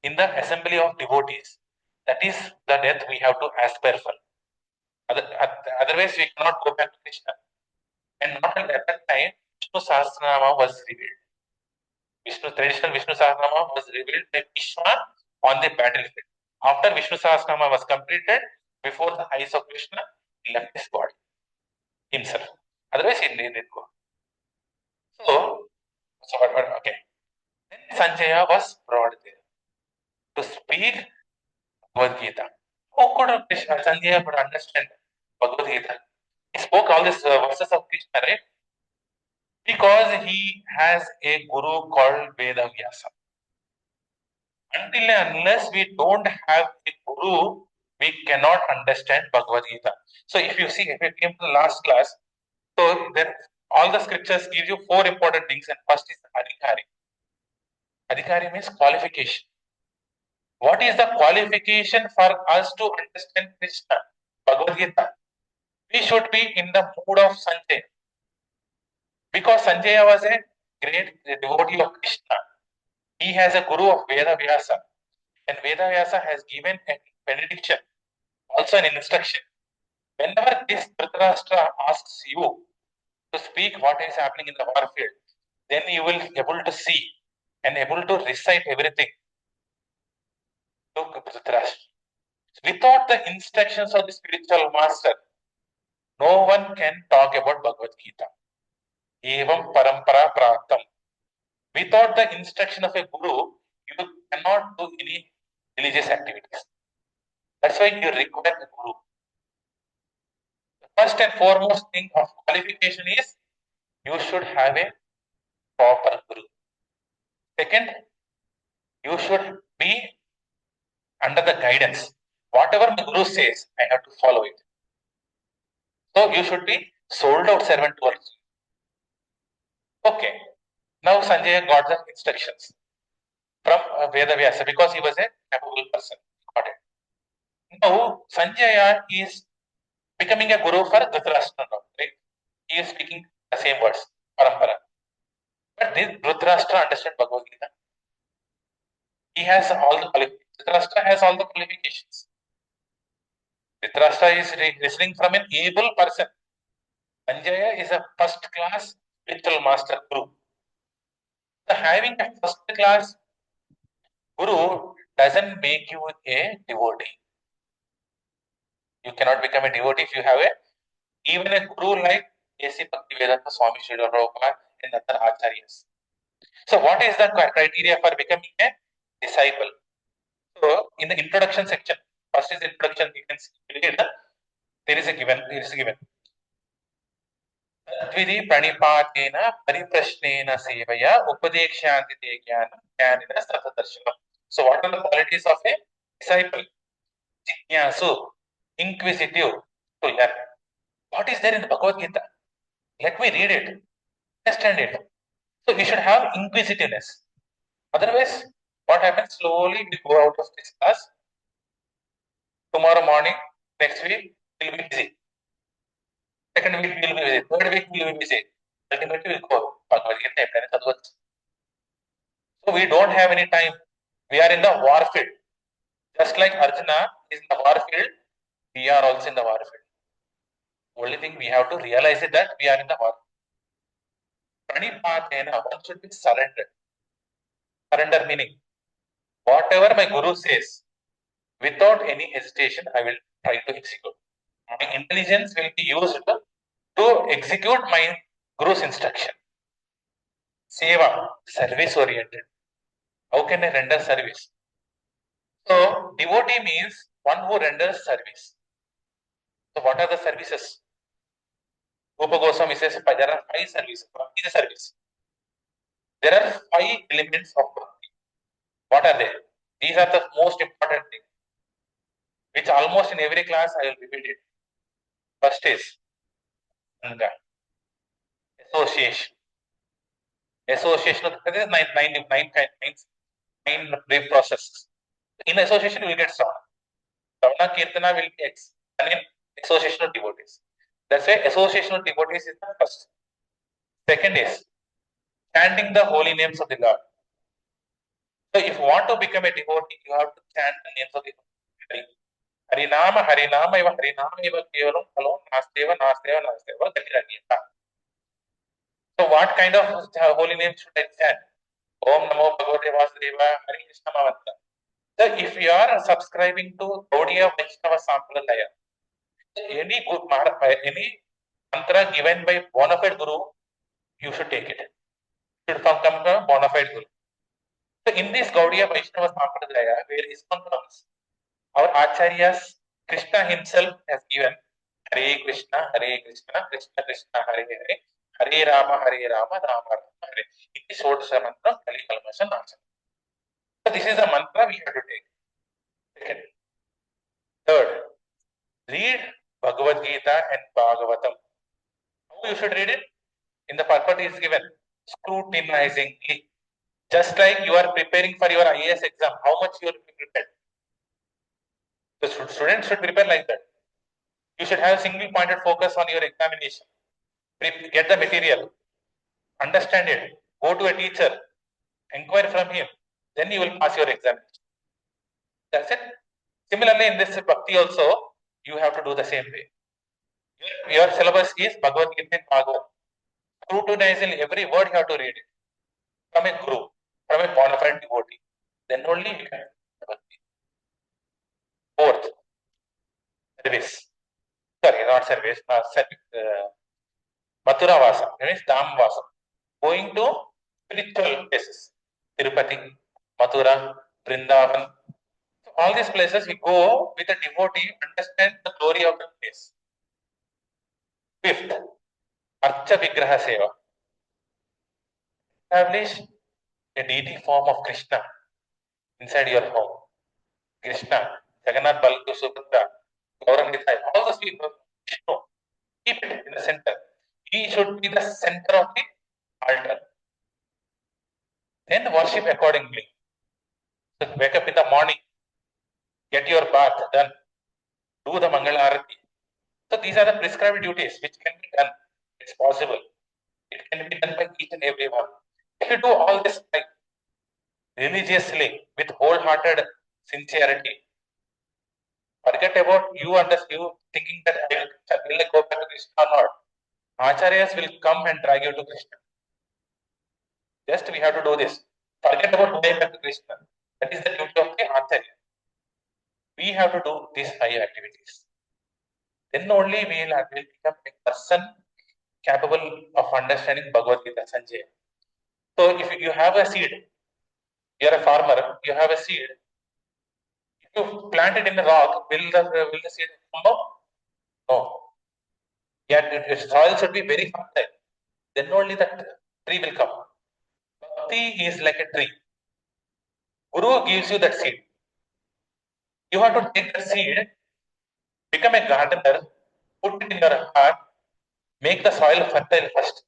in the assembly of devotees. That is the death we have to aspire for. Otherwise, we cannot go back to Krishna. And not at that time, Vishnu Sahasranama was revealed. Traditional Vishnu Sahasranama was revealed by Bhishma on the battlefield. After Vishnu Sahasranama was completed, before the eyes of Krishna, he left his body himself. Otherwise, he didn't go. So okay. Then Sanjaya was brought there to speak Bhagavad Gita. How could Sanjaya could understand Bhagavad Gita? He spoke all these verses of Krishna, right? Because he has a guru called Veda Vyasa. Until and unless we don't have a guru, we cannot understand Bhagavad Gita. So if you see, if you came to the last class, so then all the scriptures give you four important things, and first is Adhikari. Adhikari means qualification. What is the qualification for us to understand Krishna? Bhagavad Gita. We should be in the mood of Sanjay. Because Sanjaya was a great devotee of Krishna. He has a guru of Veda Vyasa. And Veda Vyasa has given a benediction, also an instruction. Whenever this Dhritarashtra asks you to speak what is happening in the warfield, then you will be able to see and able to recite everything to Dhritarashtra. Without the instructions of the spiritual master, no one can talk about Bhagavad Gita. Evam parampara praptam. Without the instruction of a guru, you cannot do any religious activities. That's why you require the guru. The first and foremost thing of qualification is you should have a proper guru. Second, you should be under the guidance. Whatever the guru says, I have to follow it. So you should be sold out servant towards you. Okay. Now Sanjay got the instructions from Vedavyasa because he was a capable person. Got it. Now Sanjaya is becoming a guru for Dhritarashtra now, right? He is speaking the same words, parampara. But did Dhritarashtra understand Bhagavad Gita? He has all the qualifications. Dhritarashtra has all the qualifications. Dhritarashtra is listening from an able person. Sanjaya is a first class spiritual master guru. So having a first class guru doesn't make you a devotee. You cannot become a devotee if you have a even a guru like A.C. Bhaktivedanta Swami Srila Prabhupada and other acharyas. So what is the criteria for becoming a disciple? So in the introduction section, first is introduction. You can see there is a given. Tadvidi pranipatena pariprashnena sevaya upadekshantite jnanam jnanina satadarshanam. So what are the qualities of a disciple? Jignasu, inquisitive, to learn. What is there in the Bhagavad Gita? Let me read it, understand it. So we should have inquisitiveness. Otherwise, what happens? Slowly we go out of this class. Tomorrow morning, next week, we'll be busy. Second week, we'll be busy. Third week, we'll be busy. Ultimately, we'll go. Bhagavad Gita. So we don't have any time. We are in the war field. Just like Arjuna is in the war field, we are also in the war field. Only thing we have to realize is that we are in the war. Pranipatena, one should be surrendered. Surrender meaning, whatever my guru says, without any hesitation, I will try to execute. My intelligence will be used to execute my guru's instruction. Seva, service oriented. How can I render service? So, devotee means one who renders service. So, what are the services? Rupa Goswami says there are 5 services. Bhakti is a service. There are 5 elements of bhakti. What are they? These are the most important things, which almost in every class I will repeat it. First is Sangha, association. Association, that is nine brief processes. In association, you will get Savana. Savana Kirtana will be done in association of devotees. That's why association of devotees is the first. Second is chanting the holy names of the Lord. So if you want to become a devotee, you have to chant the names of the Lord. Harinama, Harinama, eva Harinama, eva kevalam, alone, Nasteva, Nasteva, Nasteva, Gatiranyata. So what kind of holy name should I chant? Om Namo Bhagavate Vasudeva, Hari Krishna Mantra. So if you are subscribing to Gaudiya Vaishnava Sampradaya, any good any mantra given by bona fide guru, you should take it. Should come from bona fide guru. So in this Gaudiya Vaishnava Sampradaya, where ISKCON comes, our acharyas, Krishna himself has given Hare Krishna, Krishna Krishna, Hare Hare, Hare Rama, Rama Rama Hare. It is Shodasa mantra, Kali Kalmasha Nasa. So this is a mantra we have to take. Second. Third, read Bhagavad Gita and Bhagavatam. How you should read it? In the purport is given, scrutinizingly. Just like you are preparing for your IAS exam, how much you will be prepared? The students should prepare like that. You should have single pointed focus on your examination. Get the material, understand it, go to a teacher, inquire from him, then you will pass your examination. That's it. Similarly, in this bhakti also, you have to do the same way. Your syllabus is Bhagavad Gita and Bhagavad. Scrutinizing every word you have to read it. From a guru, from a bona fide devotee. Then only you can bhakti. Fourth, service. Sorry, not service, Mathura Vasa, means Dham Vasa. Going to spiritual places. Tirupati, Mathura, Vrindavan. So all these places we go with a devotee, understand the glory of the place. Fifth, Archa Vigraha Seva. Establish a deity form of Krishna inside your home. Krishna, Jagannath, Baladev, Subhadra, Gauranga, all those people, Vishnu, keep it in the center. He should be the center of the altar. Then worship accordingly. So wake up in the morning, get your bath done, do the Mangala Arati. So these are the prescribed duties which can be done. It's possible. It can be done by each and every one. If you do all this like religiously with wholehearted sincerity, forget about you thinking that will I go back to Krishna or not. Acharyas will come and drag you to Krishna. Just we have to do this. Forget about going back to Krishna. That is the duty of the Acharya. We have to do these 5 activities. Then only we will become a person capable of understanding Bhagavad Gita, Sanjay. So if you have a seed, you are a farmer, you have a seed. If you plant it in a rock, will the seed come out? No. Yet the soil should be very fertile. Then only that tree will come. Bhakti is like a tree. Guru gives you that seed. You have to take the seed, become a gardener, put it in your heart, make the soil fertile first.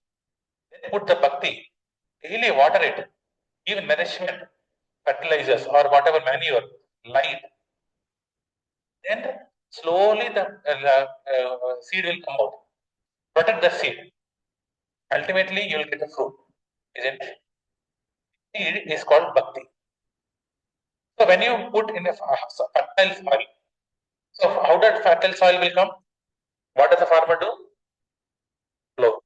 Then put the bhakti. Daily water it. Give nourishment, fertilizers or whatever manure, light. Then slowly the seed will come out. Protect the seed. Ultimately, you will get a fruit, isn't it? Seed is called bhakti. So when you put in a fertile soil, so how that fertile soil will come? What does the farmer do? Plow.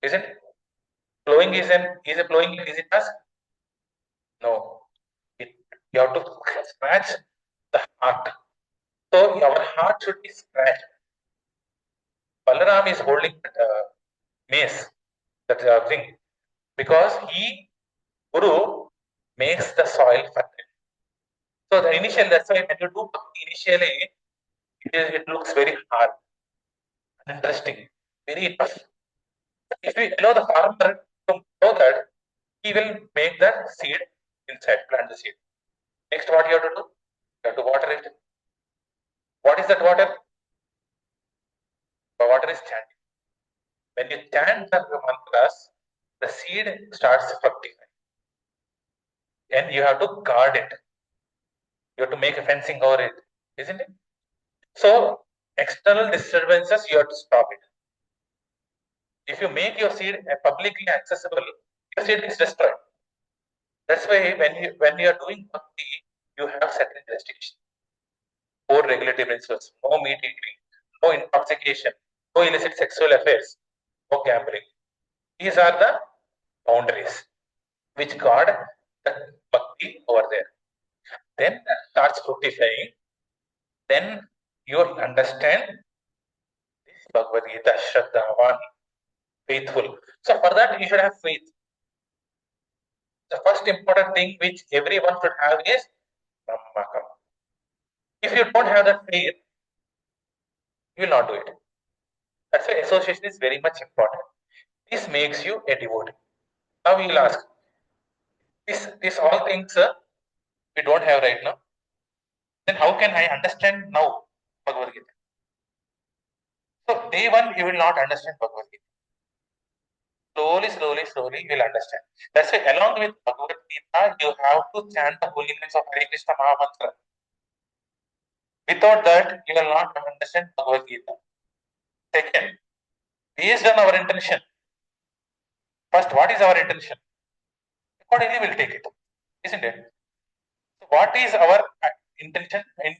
Isn't it? Plowing is a plowing an easy task? No. You have to scratch the heart. So our heart should be scratched. Balaram is holding that mace, that thing, because Guru, makes the soil fertile. So the initial, that's why when you do initially, it looks very hard, interesting, very tough. If we allow the farmer to know that, he will make the seed inside, plant the seed. Next, what you have to do? You have to water it. What is that water? The water is chanting. When you chant the mantras, the seed starts fructifying. And you have to guard it. You have to make a fencing over it, isn't it? So, external disturbances, you have to stop it. If you make your seed publicly accessible, your seed is destroyed. That's why when you are doing bhakti, you have certain restrictions. 4 regulatory principles: no meat eating, no intoxication, no illicit sexual affairs, no gambling. These are the boundaries which guard the bhakti over there. Then that starts fructifying. Then you understand this Bhagavad Gita, Shraddhavan, faithful. So for that you should have faith. The first important thing which everyone should have is Brahmakam. If you don't have that faith, you will not do it. That's why association is very much important. This makes you a devotee. Now you will ask, this all things we don't have right now. Then how can I understand now Bhagavad Gita? So day one you will not understand Bhagavad Gita. Slowly you will understand. That's why along with Bhagavad Gita, you have to chant the holy names of Hare Krishna Mahamantra. Without that, you will not understand Bhagavad Gita. Second, based on our intention. First, what is our intention? Accordingly, we'll take it, isn't it? So, what is our intention in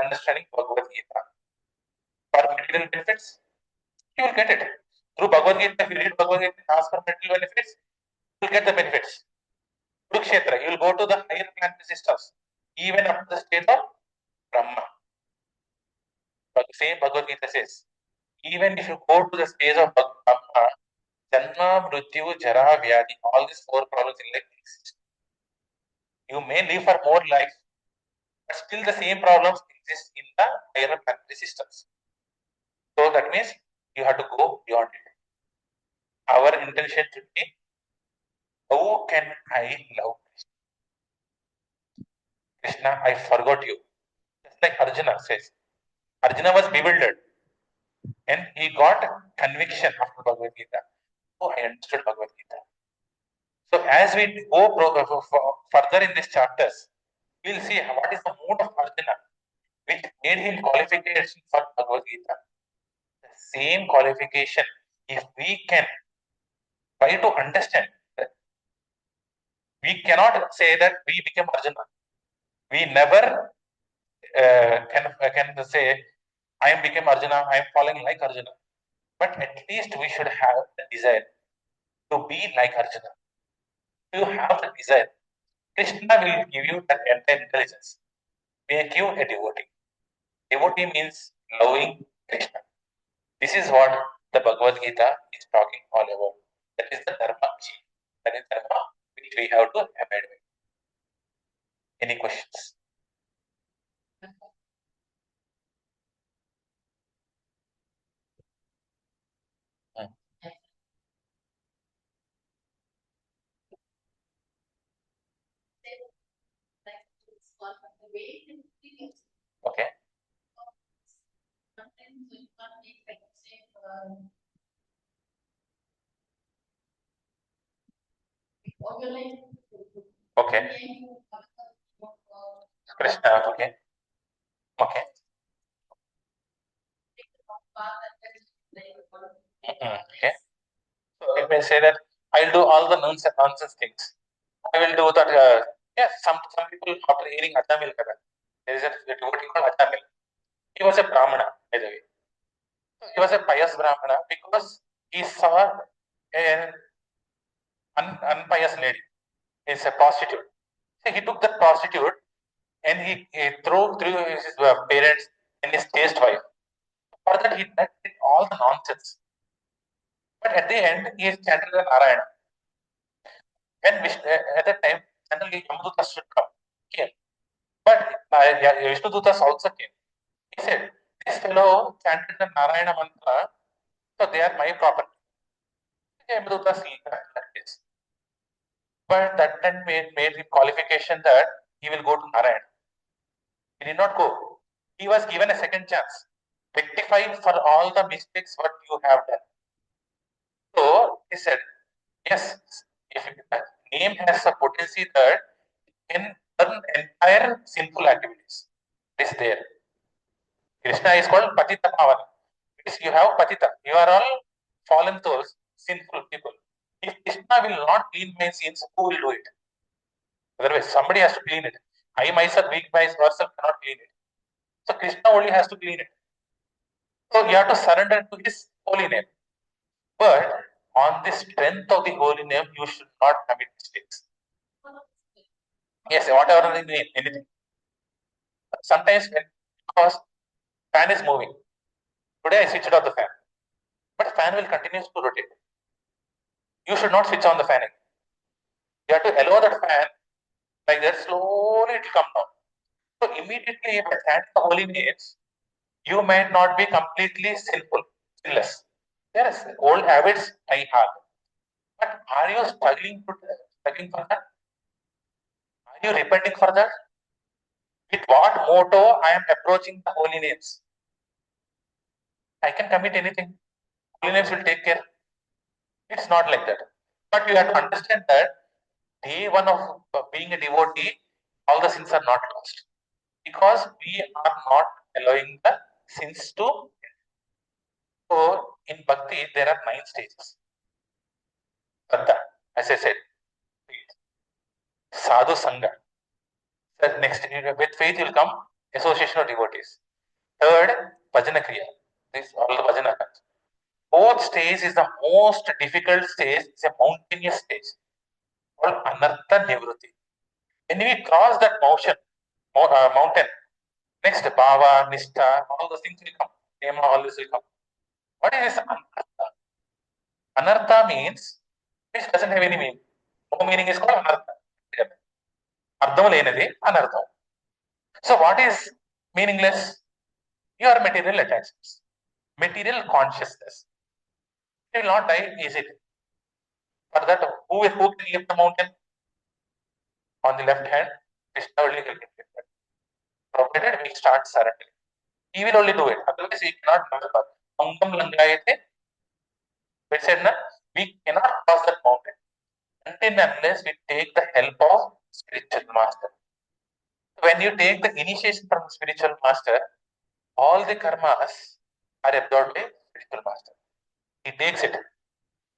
understanding Bhagavad Gita? For material benefits, you will get it. Through Bhagavad Gita, if you read Bhagavad Gita, ask for material benefits, you will get the benefits. Kurukshetra, you will go to the higher planetary systems, even up to the state of Brahma. But same Bhagavad Gita says, even if you go to the stage of Brahma, Janma, Mrityu, Jara, Vyadi, all these 4 problems in life exist. You may live for more life, but still the same problems exist in the higher planetary systems. So that means you have to go beyond it. Our intention should be, how can I love Krishna? I forgot you. Just like Arjuna says. Arjuna was bewildered and he got conviction after Bhagavad Gita. Oh, I understood Bhagavad Gita. So as we go further in these chapters, we'll see what is the mood of Arjuna, which made him qualification for Bhagavad Gita. The same qualification, if we can try to understand, we cannot say that we became Arjuna. We never can say, I am became Arjuna, I am falling like Arjuna. But at least we should have the desire to be like Arjuna. You have the desire. Krishna will give you that entire intelligence, make you a devotee. Devotee means loving Krishna. This is what the Bhagavad Gita is talking all about. That is the dharma. That is dharma which we have to abide with. Any questions? Hmm. Okay. Okay. Krishna. Okay. Okay. Okay. So it may say that I'll do all the nonsense things. I will do that. Yes, some people after hearing Ajamil Kada, there is a devotee called Ajamil. He was a Brahmana, by the way. So he was a pious Brahmana because he saw an unpious lady. It's a prostitute. So he took that prostitute and he threw his parents and his chaste wife. For that, he did all the nonsense. But at the end, he chanted the Narayana. When at that time, generally Yamadutas should come. Came. But Vishnudutas also came. He said, this fellow chanted the Narayana mantra, so they are my property. Yamadutas left that place. But that then made him qualification that he will go to Narayana. He did not go. He was given a second chance. Rectify for all the mistakes what you have done. So he said, yes, if the name has a potency that can turn entire sinful activities. It is there. Krishna is called Patita Pavana. It is you have Patita. You are all fallen souls, sinful people. If Krishna will not clean my sins, who will do it? Otherwise, somebody has to clean it. I myself, weak myself, cannot clean it. So Krishna only has to clean it. So you have to surrender to his holy name. But on the strength of the holy name, you should not commit mistakes. Yes, whatever the name, anything. Sometimes because fan is moving. Today I switched off the fan. But fan will continue to rotate. You should not switch on the fan. You have to allow that fan like that, slowly it will come down. So immediately by chanting the holy names, you might not be completely sinless. Yes, old habits I have. But are you struggling for that? Are you repenting for that? With what motto I am approaching the holy names? I can commit anything. Holy names will take care. It's not like that. But you have to understand that day one of being a devotee, all the sins are not lost. Because we are not allowing the sins to. So in bhakti, there are 9 stages. Shraddha, as I said, sadhu sangha. So next, with faith will come association of devotees. Third, bhajana kriya. This all the bhajana. Fourth stage is the most difficult stage. It's a mountainous stage called anartha nivruti. When we cross that mountain, next bhava, nishta, all those things will come. Nema, all this will come. What is this anartha? Anartha means which doesn't have any meaning. No meaning is called anartha. అర్థం లేనిది అనర్థం. So what is meaningless? Your material attachments, material consciousness. It will not die easily. For that, who can lift the mountain? On the left hand, Krishna only will lift it. Provided we start surrendering. He will only do it. Otherwise, he cannot do it. Angam langayate. We said, na, we cannot cross that mountain until unless we take the help of spiritual master. When you take the initiation from spiritual master, all the karmas are absorbed by spiritual master. He takes it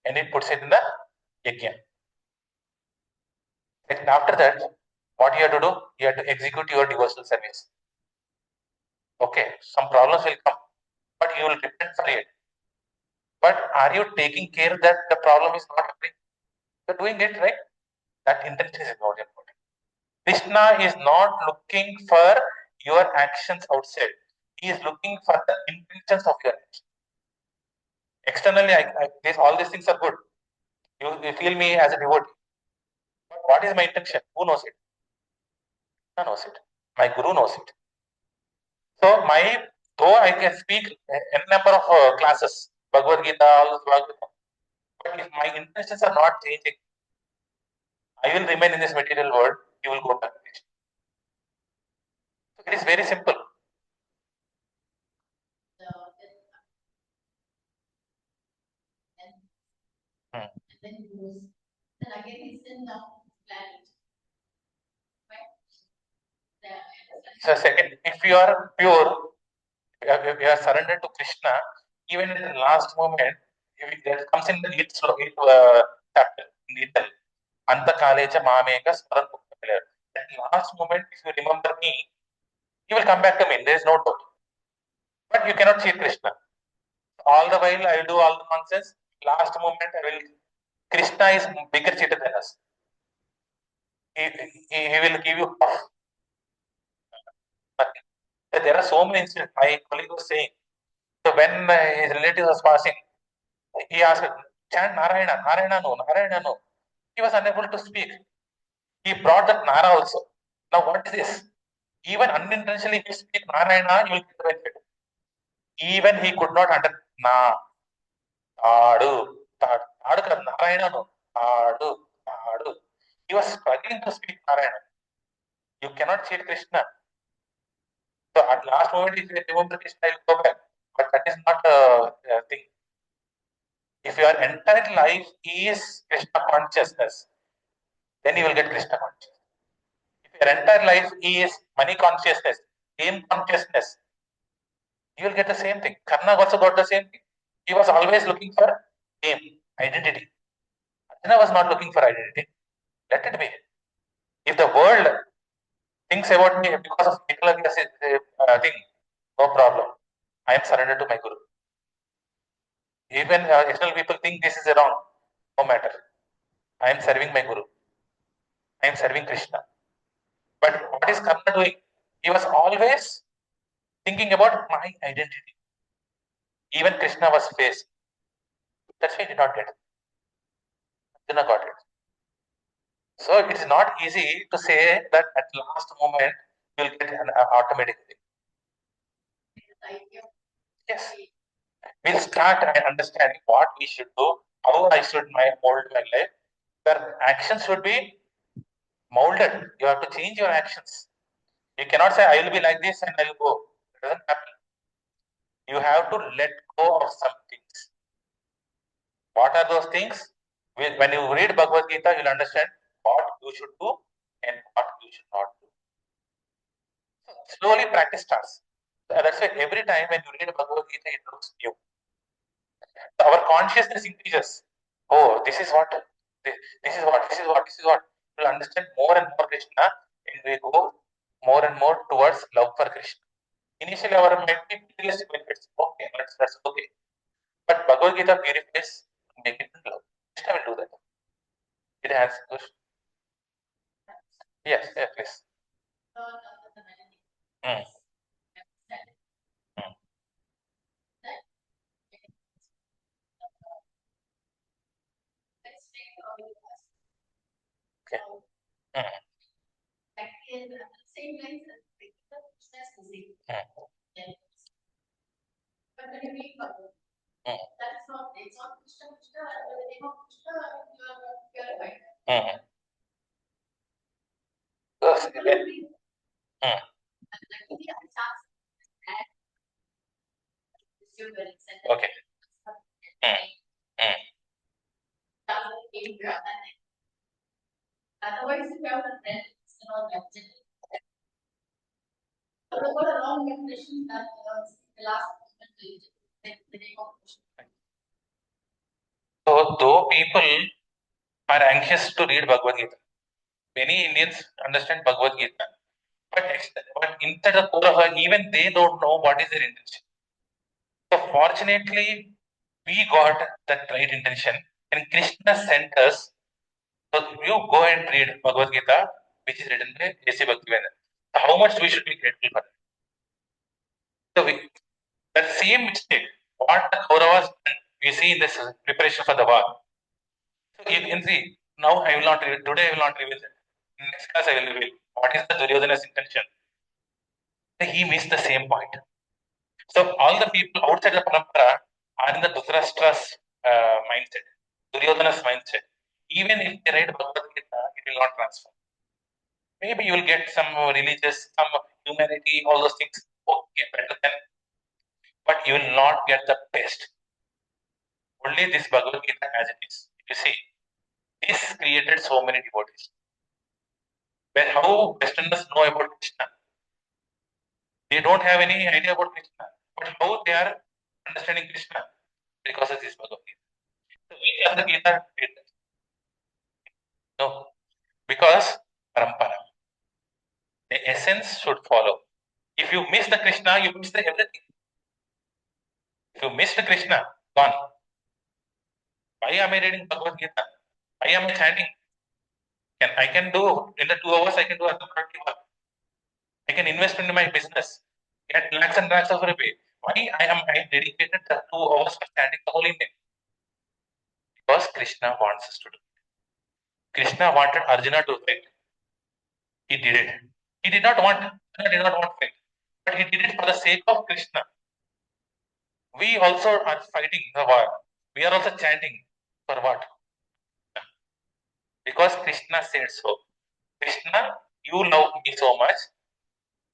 and he puts it in the yajna. And after that, what you have to do? You have to execute your devotional service. Okay, some problems will come, but you will repent for it. But are you taking care that the problem is not happening? You're doing it right. That intention is more important. Krishna is not looking for your actions outside. He is looking for the intentions of your actions. Externally, all these things are good. You feel me as a devotee. But what is my intention? Who knows it? Krishna knows it. My guru knows it. So though I can speak n number of classes, Bhagavad Gita, all this Bhagavad Gita, but if my intentions are not changing, I will remain in this material world. You will go back to Krishna. So it is very simple. Hmm. So second, if you are pure, you are surrendered to Krishna, even in the last moment, that comes in the eighth chapter in Gita. Anta kaleja mameka smaran mukta. At last moment, if you remember me, you will come back to me. There is no doubt. But you cannot cheat Krishna. All the while, I will do all the nonsense. Last moment, I will. Krishna is bigger cheater than us. He will give you half. Nothing. There are so many incidents. My colleague was saying. So when his relative was passing, he asked, chant Narayana, Narayana no, Narayana no. He was unable to speak. He brought that Nara also. Now what is this? Even unintentionally, if you speak Narayana, you will get the benefit. Even he could not understand. Na, Adu, Adu Narayana no, Adu, Adu. He was struggling to speak Narayana. You cannot cheat Krishna. So at last moment, if you remember Krishna, you will go back. But that is not a thing. If your entire life is Krishna consciousness, then you will get Krishna consciousness. If your entire life is money consciousness, game consciousness, you will get the same thing. Karna also got the same thing. He was always looking for game, identity. Arjuna was not looking for identity. Let it be. If the world thinks about me because of Nicholas thing, no problem. I am surrendered to my Guru. Even external people think this is wrong, no matter. I am serving my Guru. I am serving Krishna. But what is Karna doing? He was always thinking about my identity. Even Krishna was faced. That's why he did not get it. Arjuna got it. So it is not easy to say that at last moment you will get an automatically. Yes. We'll start understanding what we should do, how I should mold my life. Your actions should be molded. You have to change your actions. You cannot say I will be like this and I will go. It doesn't happen. You have to let go of some things. What are those things? When you read Bhagavad Gita, you'll understand what you should do and what you should not do. Slowly practice starts. That's why every time when you read Bhagavad Gita, it looks new. Our consciousness increases. Oh, this is what, this is what, this is what, this is what. You'll understand more and more Krishna, and we go more and more towards love for Krishna. Initially, our mind materialistic benefits. Okay, that's okay. But Bhagavad Gita purifies, make it love. Krishna will do that. It has Krishna. Yes, yes, please. Mm, mm, okay. Mm, Mm. Mm. Yes. Mm. Okay. Mm. Mm. So, though people are anxious to read Bhagavad Gita, many Indians understand Bhagavad Gita, but inside the core of her, even they don't know what is their intention. So, fortunately, we got that right intention, and Krishna sent us. So, you go and read Bhagavad Gita, which is written by A.C. Bhaktivedanta. How much we should be grateful for that. So, that same mistake, what the Kauravas done, we see in this preparation for the war. So, you can see, now I will not reveal, today I will not reveal that. In next class I will reveal what is the Duryodhana's intention. He missed the same point. So all the people outside the parampara are in the Dhritarashtra's mindset, Duryodhana's mindset. Even if they write Bhagavad Gita, it will not transfer. Maybe you will get some religious, some humanity, all those things. Okay, better than, but you will not get the best. Only this Bhagavad Gita as it is. You see, this created so many devotees. But how Westerners know about Krishna? They don't have any idea about Krishna. But how they are understanding Krishna? Because of this Bhagavad Gita. So which other Gita did that? No. Because parampara. The essence should follow. If you miss the Krishna, you miss the everything. If you miss the Krishna, gone. Why am I reading Bhagavad Gita? Why am I chanting? I can do in the 2 hours, I can do other productive work. I can invest into my business, get lakhs and lakhs of rupees. Why I dedicated the 2 hours for chanting the holy name? Because Krishna wants us to do. Krishna wanted Arjuna to fight. He did it. He did not want Arjuna did not want fight, but he did it for the sake of Krishna. We also are fighting the war. We are also chanting for what? Because Krishna said so. Krishna, you love me so much,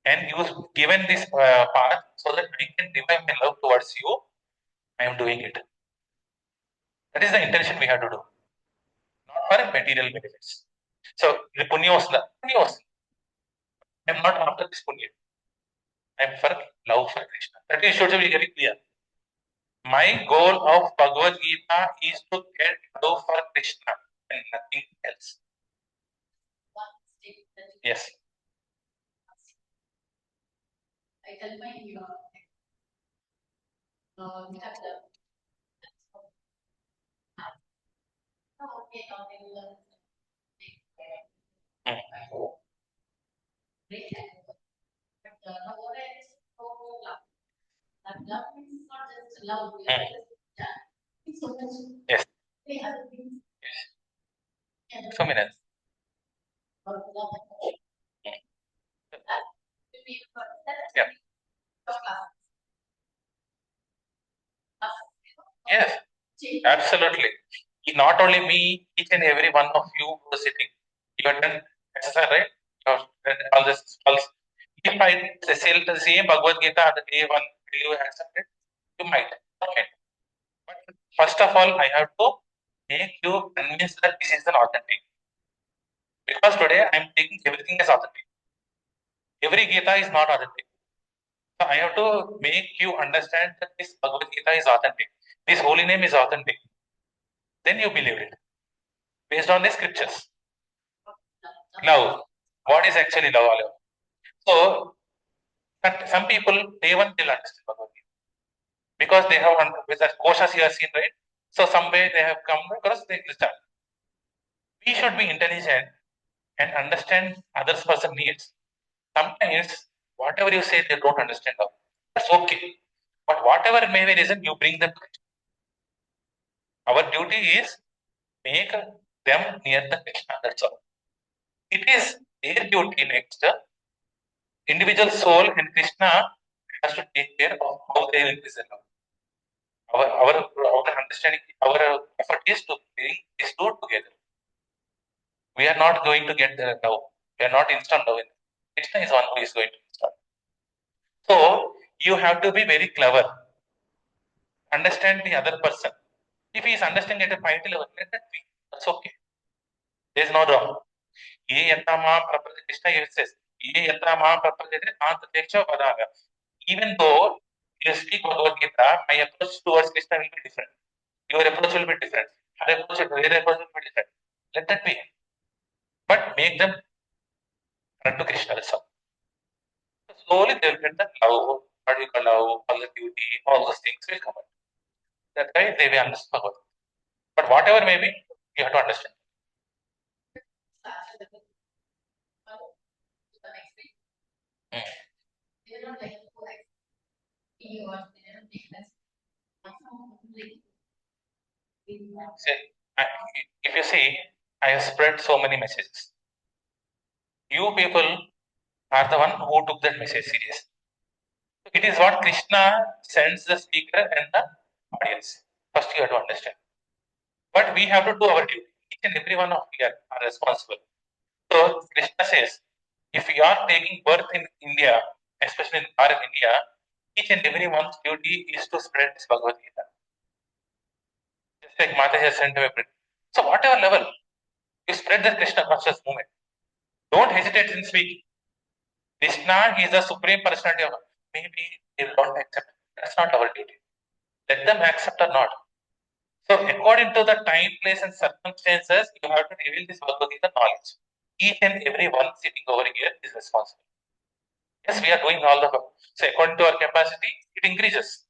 and you've given this path so that I can divide my love towards you. I am doing it. That is the intention we have to do, not for material benefits. So the punyosla, punyosla. I am not after this punya. I am for love for Krishna. That is should be very clear. My goal of Bhagavad Gita is to get love for Krishna and nothing else. Yes. Mm. Mm. Yes. Yes. 2 minutes. Yeah. Yes. Absolutely. Not only me, each and every one of you who is sitting. You have done exercise, right? You have done all this. If I sell the same Bhagavad Gita on the day one, will you accept it? You might. Okay. But first of all, I have to make you convinced that this is an authentic. Because today I am taking everything as authentic. Every Gita is not authentic. So I have to make you understand that this Bhagavad Gita is authentic. This holy name is authentic. Then you believe it. Based on the scriptures. Love. What is actually love? So some people, they will understand Bhagavad Gita. Because they have, with the koshas you have seen, right? So some way they have come across, they understand. We should be intelligent and understand others' person needs. Sometimes whatever you say, they don't understand. That's okay. But whatever may be reason, you bring them. Our duty is make them near the Krishna. That's all. It is their duty next. Individual soul and Krishna has to take care of how they will increase their love. our understanding, our effort is to bring these two together. We are not going to get the love. We are not instant love. Krishna is one who is going to install. So you have to be very clever. Understand the other person. If he is understanding at a finite level, let that be. That's okay. There is no wrong. Ye yatra maam prapajate, Krishna says, Ye yatra maam prapajate antateksha vadanga. Even though you speak Bhagavad Gita, my approach towards Krishna will be different. Your approach will be different. Her approach, their approach will be different. Let that be. But make them run to Krishna. That's all. So slowly they will get the love, what you call love, all the beauty, all those things will come out. That's why they will understand Bhagavad. But whatever may be, you have to understand. Mm. See, if you see, I have spread so many messages. You people are the one who took that message serious. It is what Krishna sends the speaker and the audience. First, you have to understand. But we have to do our duty. Each and every one of you are responsible. So Krishna says, if you are taking birth in India, especially in our India, each and every one's duty is to spread this Bhagavad Gita. Just like Mata has sent away. So whatever level, you spread the Krishna conscious movement. Don't hesitate in speaking. Krishna is the supreme personality of maybe they will not accept. That's not our duty. Let them accept or not. So according to the time, place, and circumstances, you have to reveal this Bhagavad Gita knowledge. Each and every one sitting over here is responsible. Yes, we are doing all the work. So according to our capacity, it increases.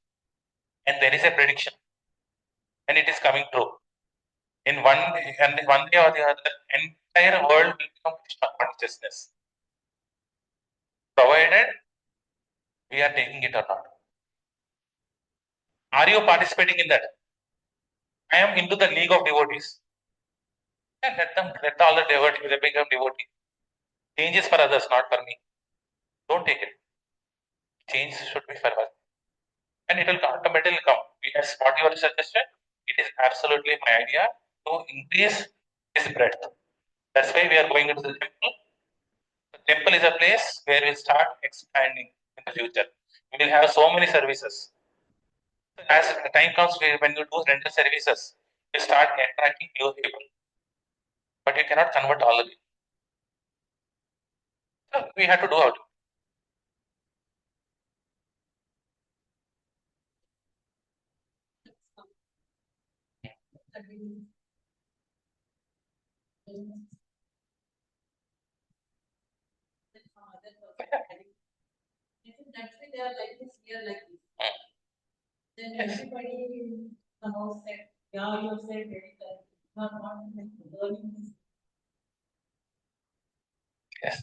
And there is a prediction. And it is coming true. In one day or the other, entire world will become Krishna consciousness. Provided we are taking it or not. Are you participating in that? I am into the league of devotees. And let all the devotees, they become devotee. Change is for others, not for me. Don't take it. Change should be for us. And it will automatically come. As what you are suggested, it is absolutely my idea to increase this breadth. That's why we are going into the temple. The temple is a place where we'll start expanding in the future. We will have so many services. As the time comes, when you do rental services, you start attracting new people. But you cannot convert all of it. So we have to do out. Yes. Yes.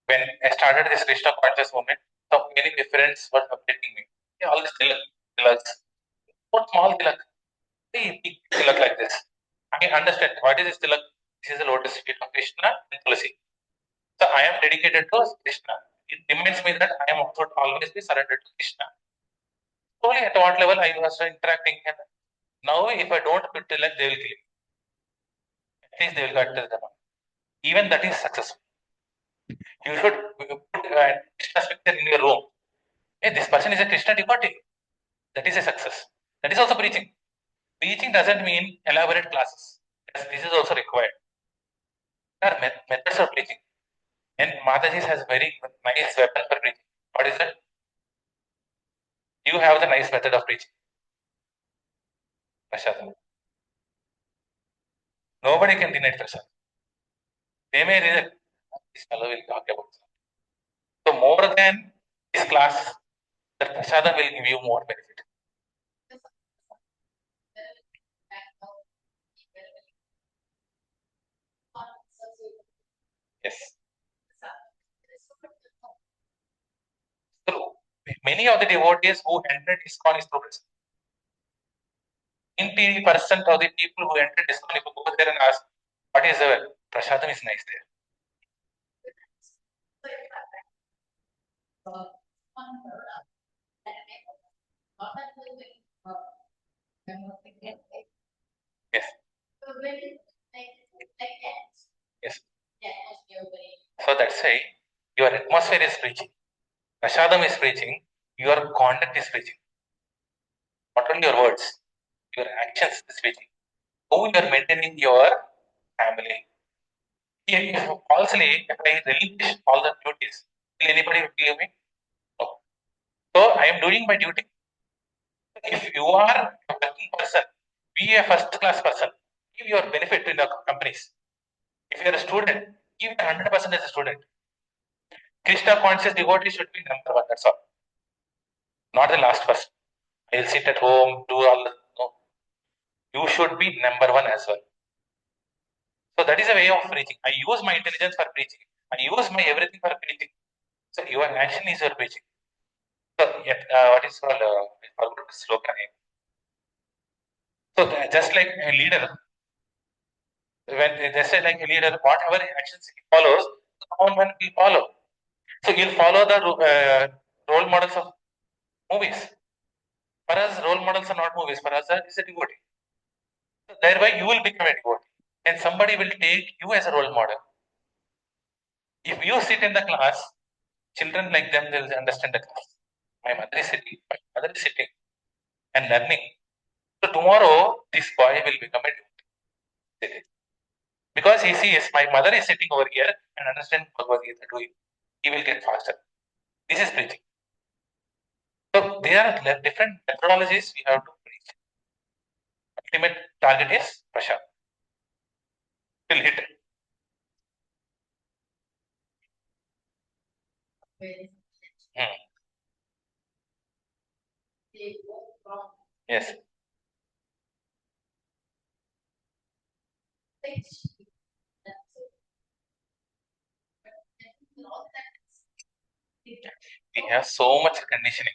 When I started this Krishna conscious movement, so many different were updating me. Yeah, all these tilaks. What small tilak? Hey, big tilak like this. I understand what is this tilak? This is the lotus feet of Krishna and Tulasi. So I am dedicated to Krishna. It reminds me that I am should always be surrendered to Krishna. Only at what level I was interacting. And now, if I don't put tilak, they will kill me. At least they will cut the one. Even that is successful. You should put Krishna's picture in your room. Hey, this person is a Krishna devotee. That is a success. That is also preaching. Preaching doesn't mean elaborate classes. Yes, this is also required. There are methods of preaching. And Mataji has very nice weapon for preaching. What is that? You have the nice method of preaching. Prasad. Nobody can deny Prasad. They may reject. This fellow will talk about that. So more than this class, the Prasada will give you more benefit. Yes. So many of the devotees who entered ISKCON is through Prasad. 90% of the people who entered ISKCON, if you go there and ask, what is the Prasadam is nice there. Yes. Yes. So that's why your atmosphere is preaching. Prashadam is preaching. Your conduct is preaching. Not only your words, your actions is preaching. How you are maintaining your family. If falsely, if I relinquish all the duties, will anybody believe me? No. So I am doing my duty. If you are a working person, be a first class person. Give your benefit to the companies. If you are a student, give 100% as a student. Krishna conscious devotee should be number one. That's all. Not the last person. I'll sit at home, do all the no. You should be number one as well. So that is a way of preaching. I use my intelligence for preaching. I use my everything for preaching. So your action is your preaching. So what is called I forgot the slogan name. So just like a leader, when they say like a leader, whatever actions he follows, the common man will follow. So he'll follow the role models of movies. For us, role models are not movies. For us, it's a devotee. So thereby, you will become a devotee, and somebody will take you as a role model. If you sit in the class, children like them, they'll understand the class. My mother is sitting, my mother is sitting and learning. So tomorrow, this boy will become a devotee. Because he sees my mother is sitting over here and understand Bhagavad Gita doing. He will get faster. This is preaching. So there are different methodologies we have to preach. Ultimate target is Prashad. Will hit it. Hmm. Yes. We have so much conditioning.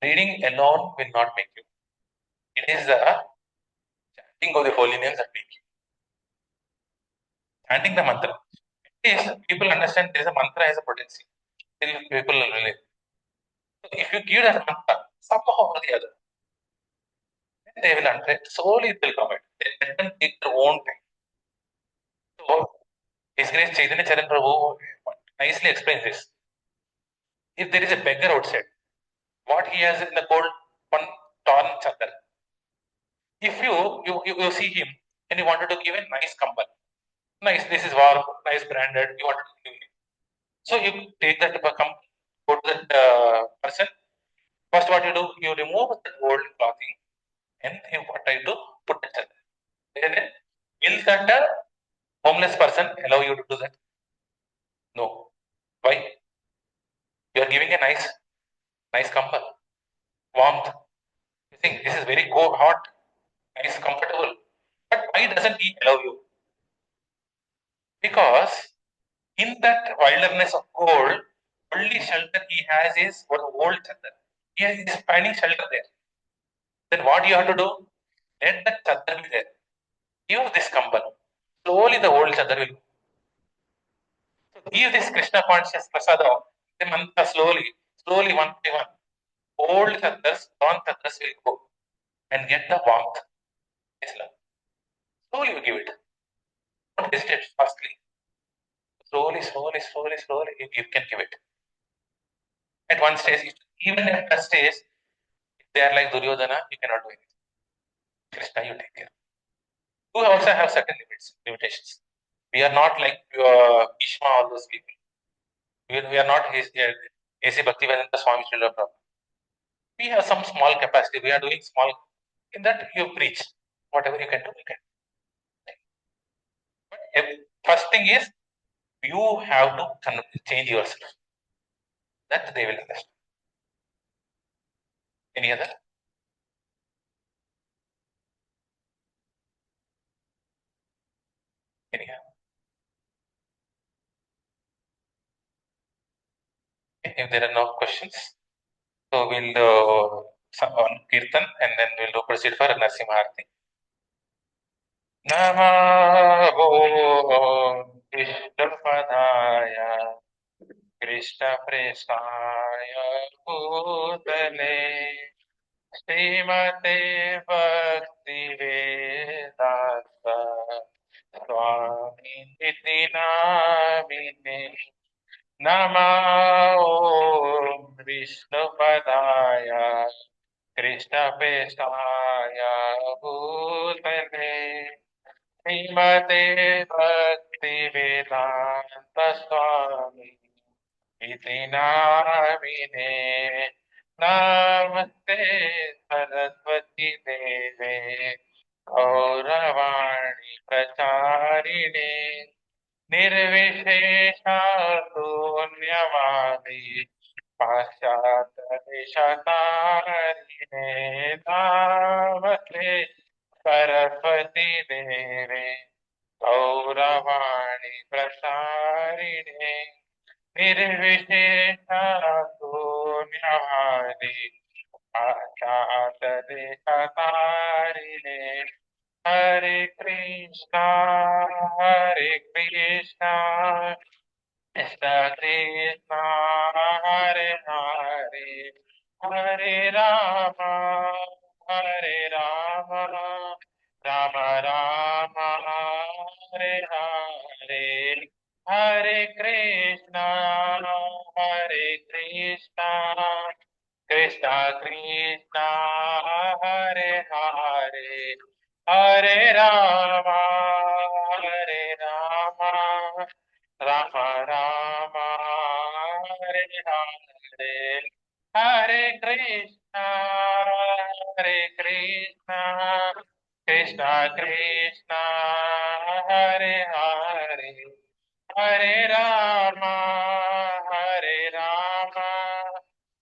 Reading alone will not make you. It is the chanting of the holy names that make you. Chanting the mantra. Yes, people understand there is a mantra has a potency. Still people will relate. So if you give that mantra, somehow or the other, then they will understand. Slowly it will come out. They let them take their own time. So His Grace Chaitanya Charan Prabhu nicely explains this. If there is a beggar outside, what he has in the cold, one torn chadar. If you see him and you wanted to give a nice kambal, nice, this is warm, nice branded, you wanted to give him. So you take that kambal, go to that person. First, what you do, you remove the old clothing and you try to put the chadar. Then, will that homeless person allow you to do that? No. Why? You are giving a nice kambal, warmth. You think this is very cold, hot, nice, comfortable. But why doesn't he allow you? Because in that wilderness of cold, only shelter he has is one old chadar. He is finding shelter there. Then what you have to do? Let that chadar be there. Give this kambal. Slowly the old chadar will go. So give this Krishna conscious prasadam. The mantra slowly one by one. Old chadars, non chadars will go and get the warmth. Islam. Slowly you give it. Don't hesitate fastly. Slowly, you can give it. At one stage, even at that stage, if they are like Duryodhana, you cannot do anything. Krishna, you take care. You also have certain limitations. We are not like Bhishma, all those people. We are not A.C. Bhaktivedanta Swami Srila Prabhupada. We have some small capacity. We are doing small. In that, you preach. Whatever you can do, you can. But first thing is, you have to change yourself. That they will understand. Any other? Any other? If there are no questions, so we'll do on Kirtan and then we'll do proceed for Narsimharti. Namo Vishnupadaya Krishna प्रेष्ठाय भूतले श्रीमते भक्ति वेदांत स्वामी इति नामिने नमः ओम विष्णुपदाय कृष्णप्रेष्ठाय भूतले श्रीमते भक्ति वेदांत स्वामी इति नामिने नमस्ते सरस्वती देवे गौरवाणी प्रचारिणे निर्विशेषा शून्यवादी पाश्चात्यदेशतारिणे नमस्ते सरस्वती देवे गौरवाणी प्रसारिणे निर्विशेषा शून्यवादी पाश्चात्यदेशतारिणे हरे कृष्णा कृष्ण कृष्ण हरे हरे हरे राम राम राम हरे हरे हरे कृष्ण कृष्ण कृष्ण हरे हरे हरे राम राम राम हरे हरे हरे कृष्ण कृष्ण कृष्ण हरे हरे हरे राम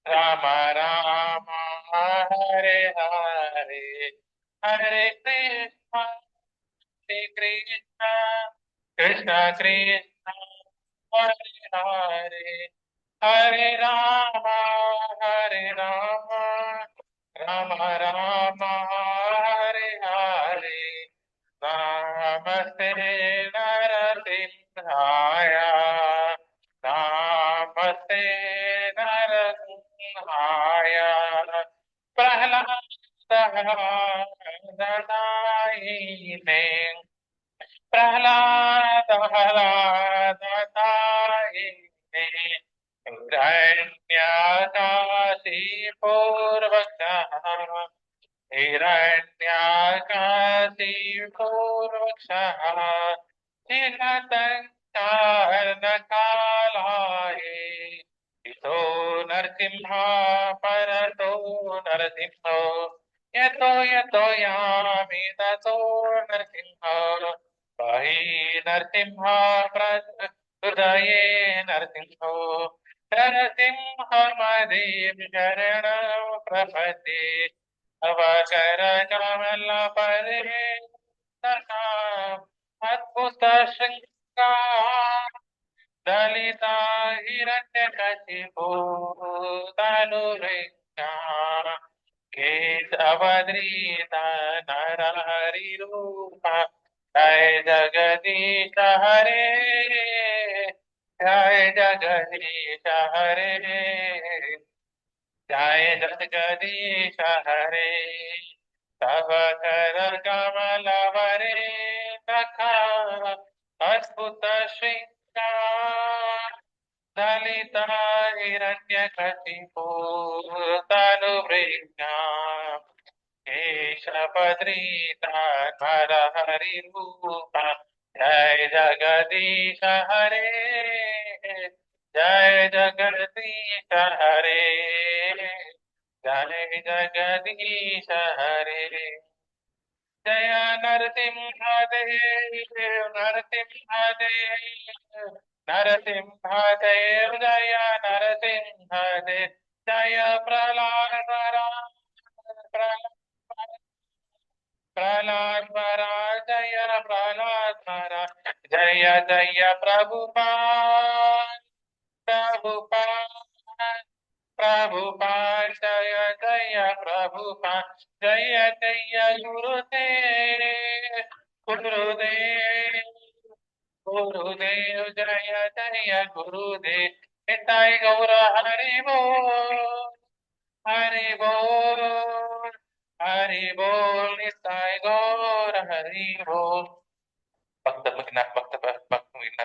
राम राम हरे हरे हरे कृष्ण कृष्ण कृष्ण हरे हरे हरे राम राम राम हरे हरे नमस्ते नरसिंहाय नमस्ते नरसिंहाय प्रहलादायिने प्रहलादायिने हिरण्यकाशीपूर्वकः हिरण्याकाशीपूर्वक्षः चिरतञ्चारणकालाय इतो नरसिंह परतो नरसिंह यतो यामि ततो नरसिंह पाहि नरसिंह हृदये नरसिंहो नरसिंहमदेव शरणं प्रपद्ये अवकर कमल परे सखा अद्भुत शृंगार दलिता हिरण्यकशिपो तनुरिक्षा केशवद्रीत नरहरिरूप जय जगदीश हरे जय जगदीश हरे जय जगदीश हरे तव कर कमल वरे सखा अद्भुत श्रृंगार दलिता हिरण्यकशिपो तनुभृङ्गा केशपद्रीता नरहरिरूप जय जगदीश हरे जय जगदीश हरे जय जगदीश हरे जय नरसिंहदेव नरसिंहदेव नरसिंहदेव जय नरसिंहदेव जय प्रहलाद जय प्रहलाद जय जय प्रभुपाद प्रभुपाद जय जय प्रभुपाद जय जय गुरुदेव गुरुदेव गुरुदेव जय जय गुरुदेव Nitai Gaura Hari Bol. Hari Bol. Hari Bol. Nitai Gaura Hari Bol. भक्त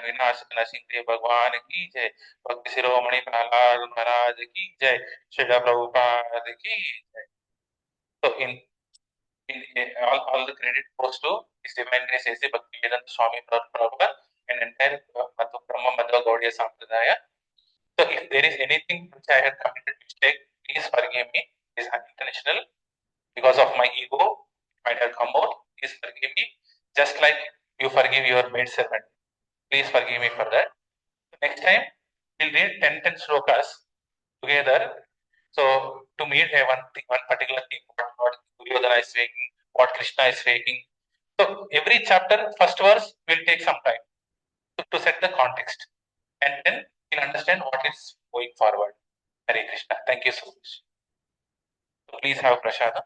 विनाश नरसिंह भगवान की जय। भक्त शिरोमणि प्रहलाद महाराज की जय। श्रीला प्रभुपाद की जय। So all the credit goes to His Divine Grace A.C. Bhaktivedanta Swami Prabhupada and entire Brahma Madhva Gaudiya Sampradaya. So if there is anything which I have committed mistake, please forgive me. It is unintentional because of my ego. It might have come out. Please forgive me. Just like you forgive your maid servant. Please forgive me for that. Next time we'll read 10 slokas together. So to meet one particular thing, what Duryodhana is saying, what Krishna is saying. So every chapter, first verse will take some time to set the context, and then we'll understand what is going forward. Hare Krishna. Thank you so much. So please have prasada.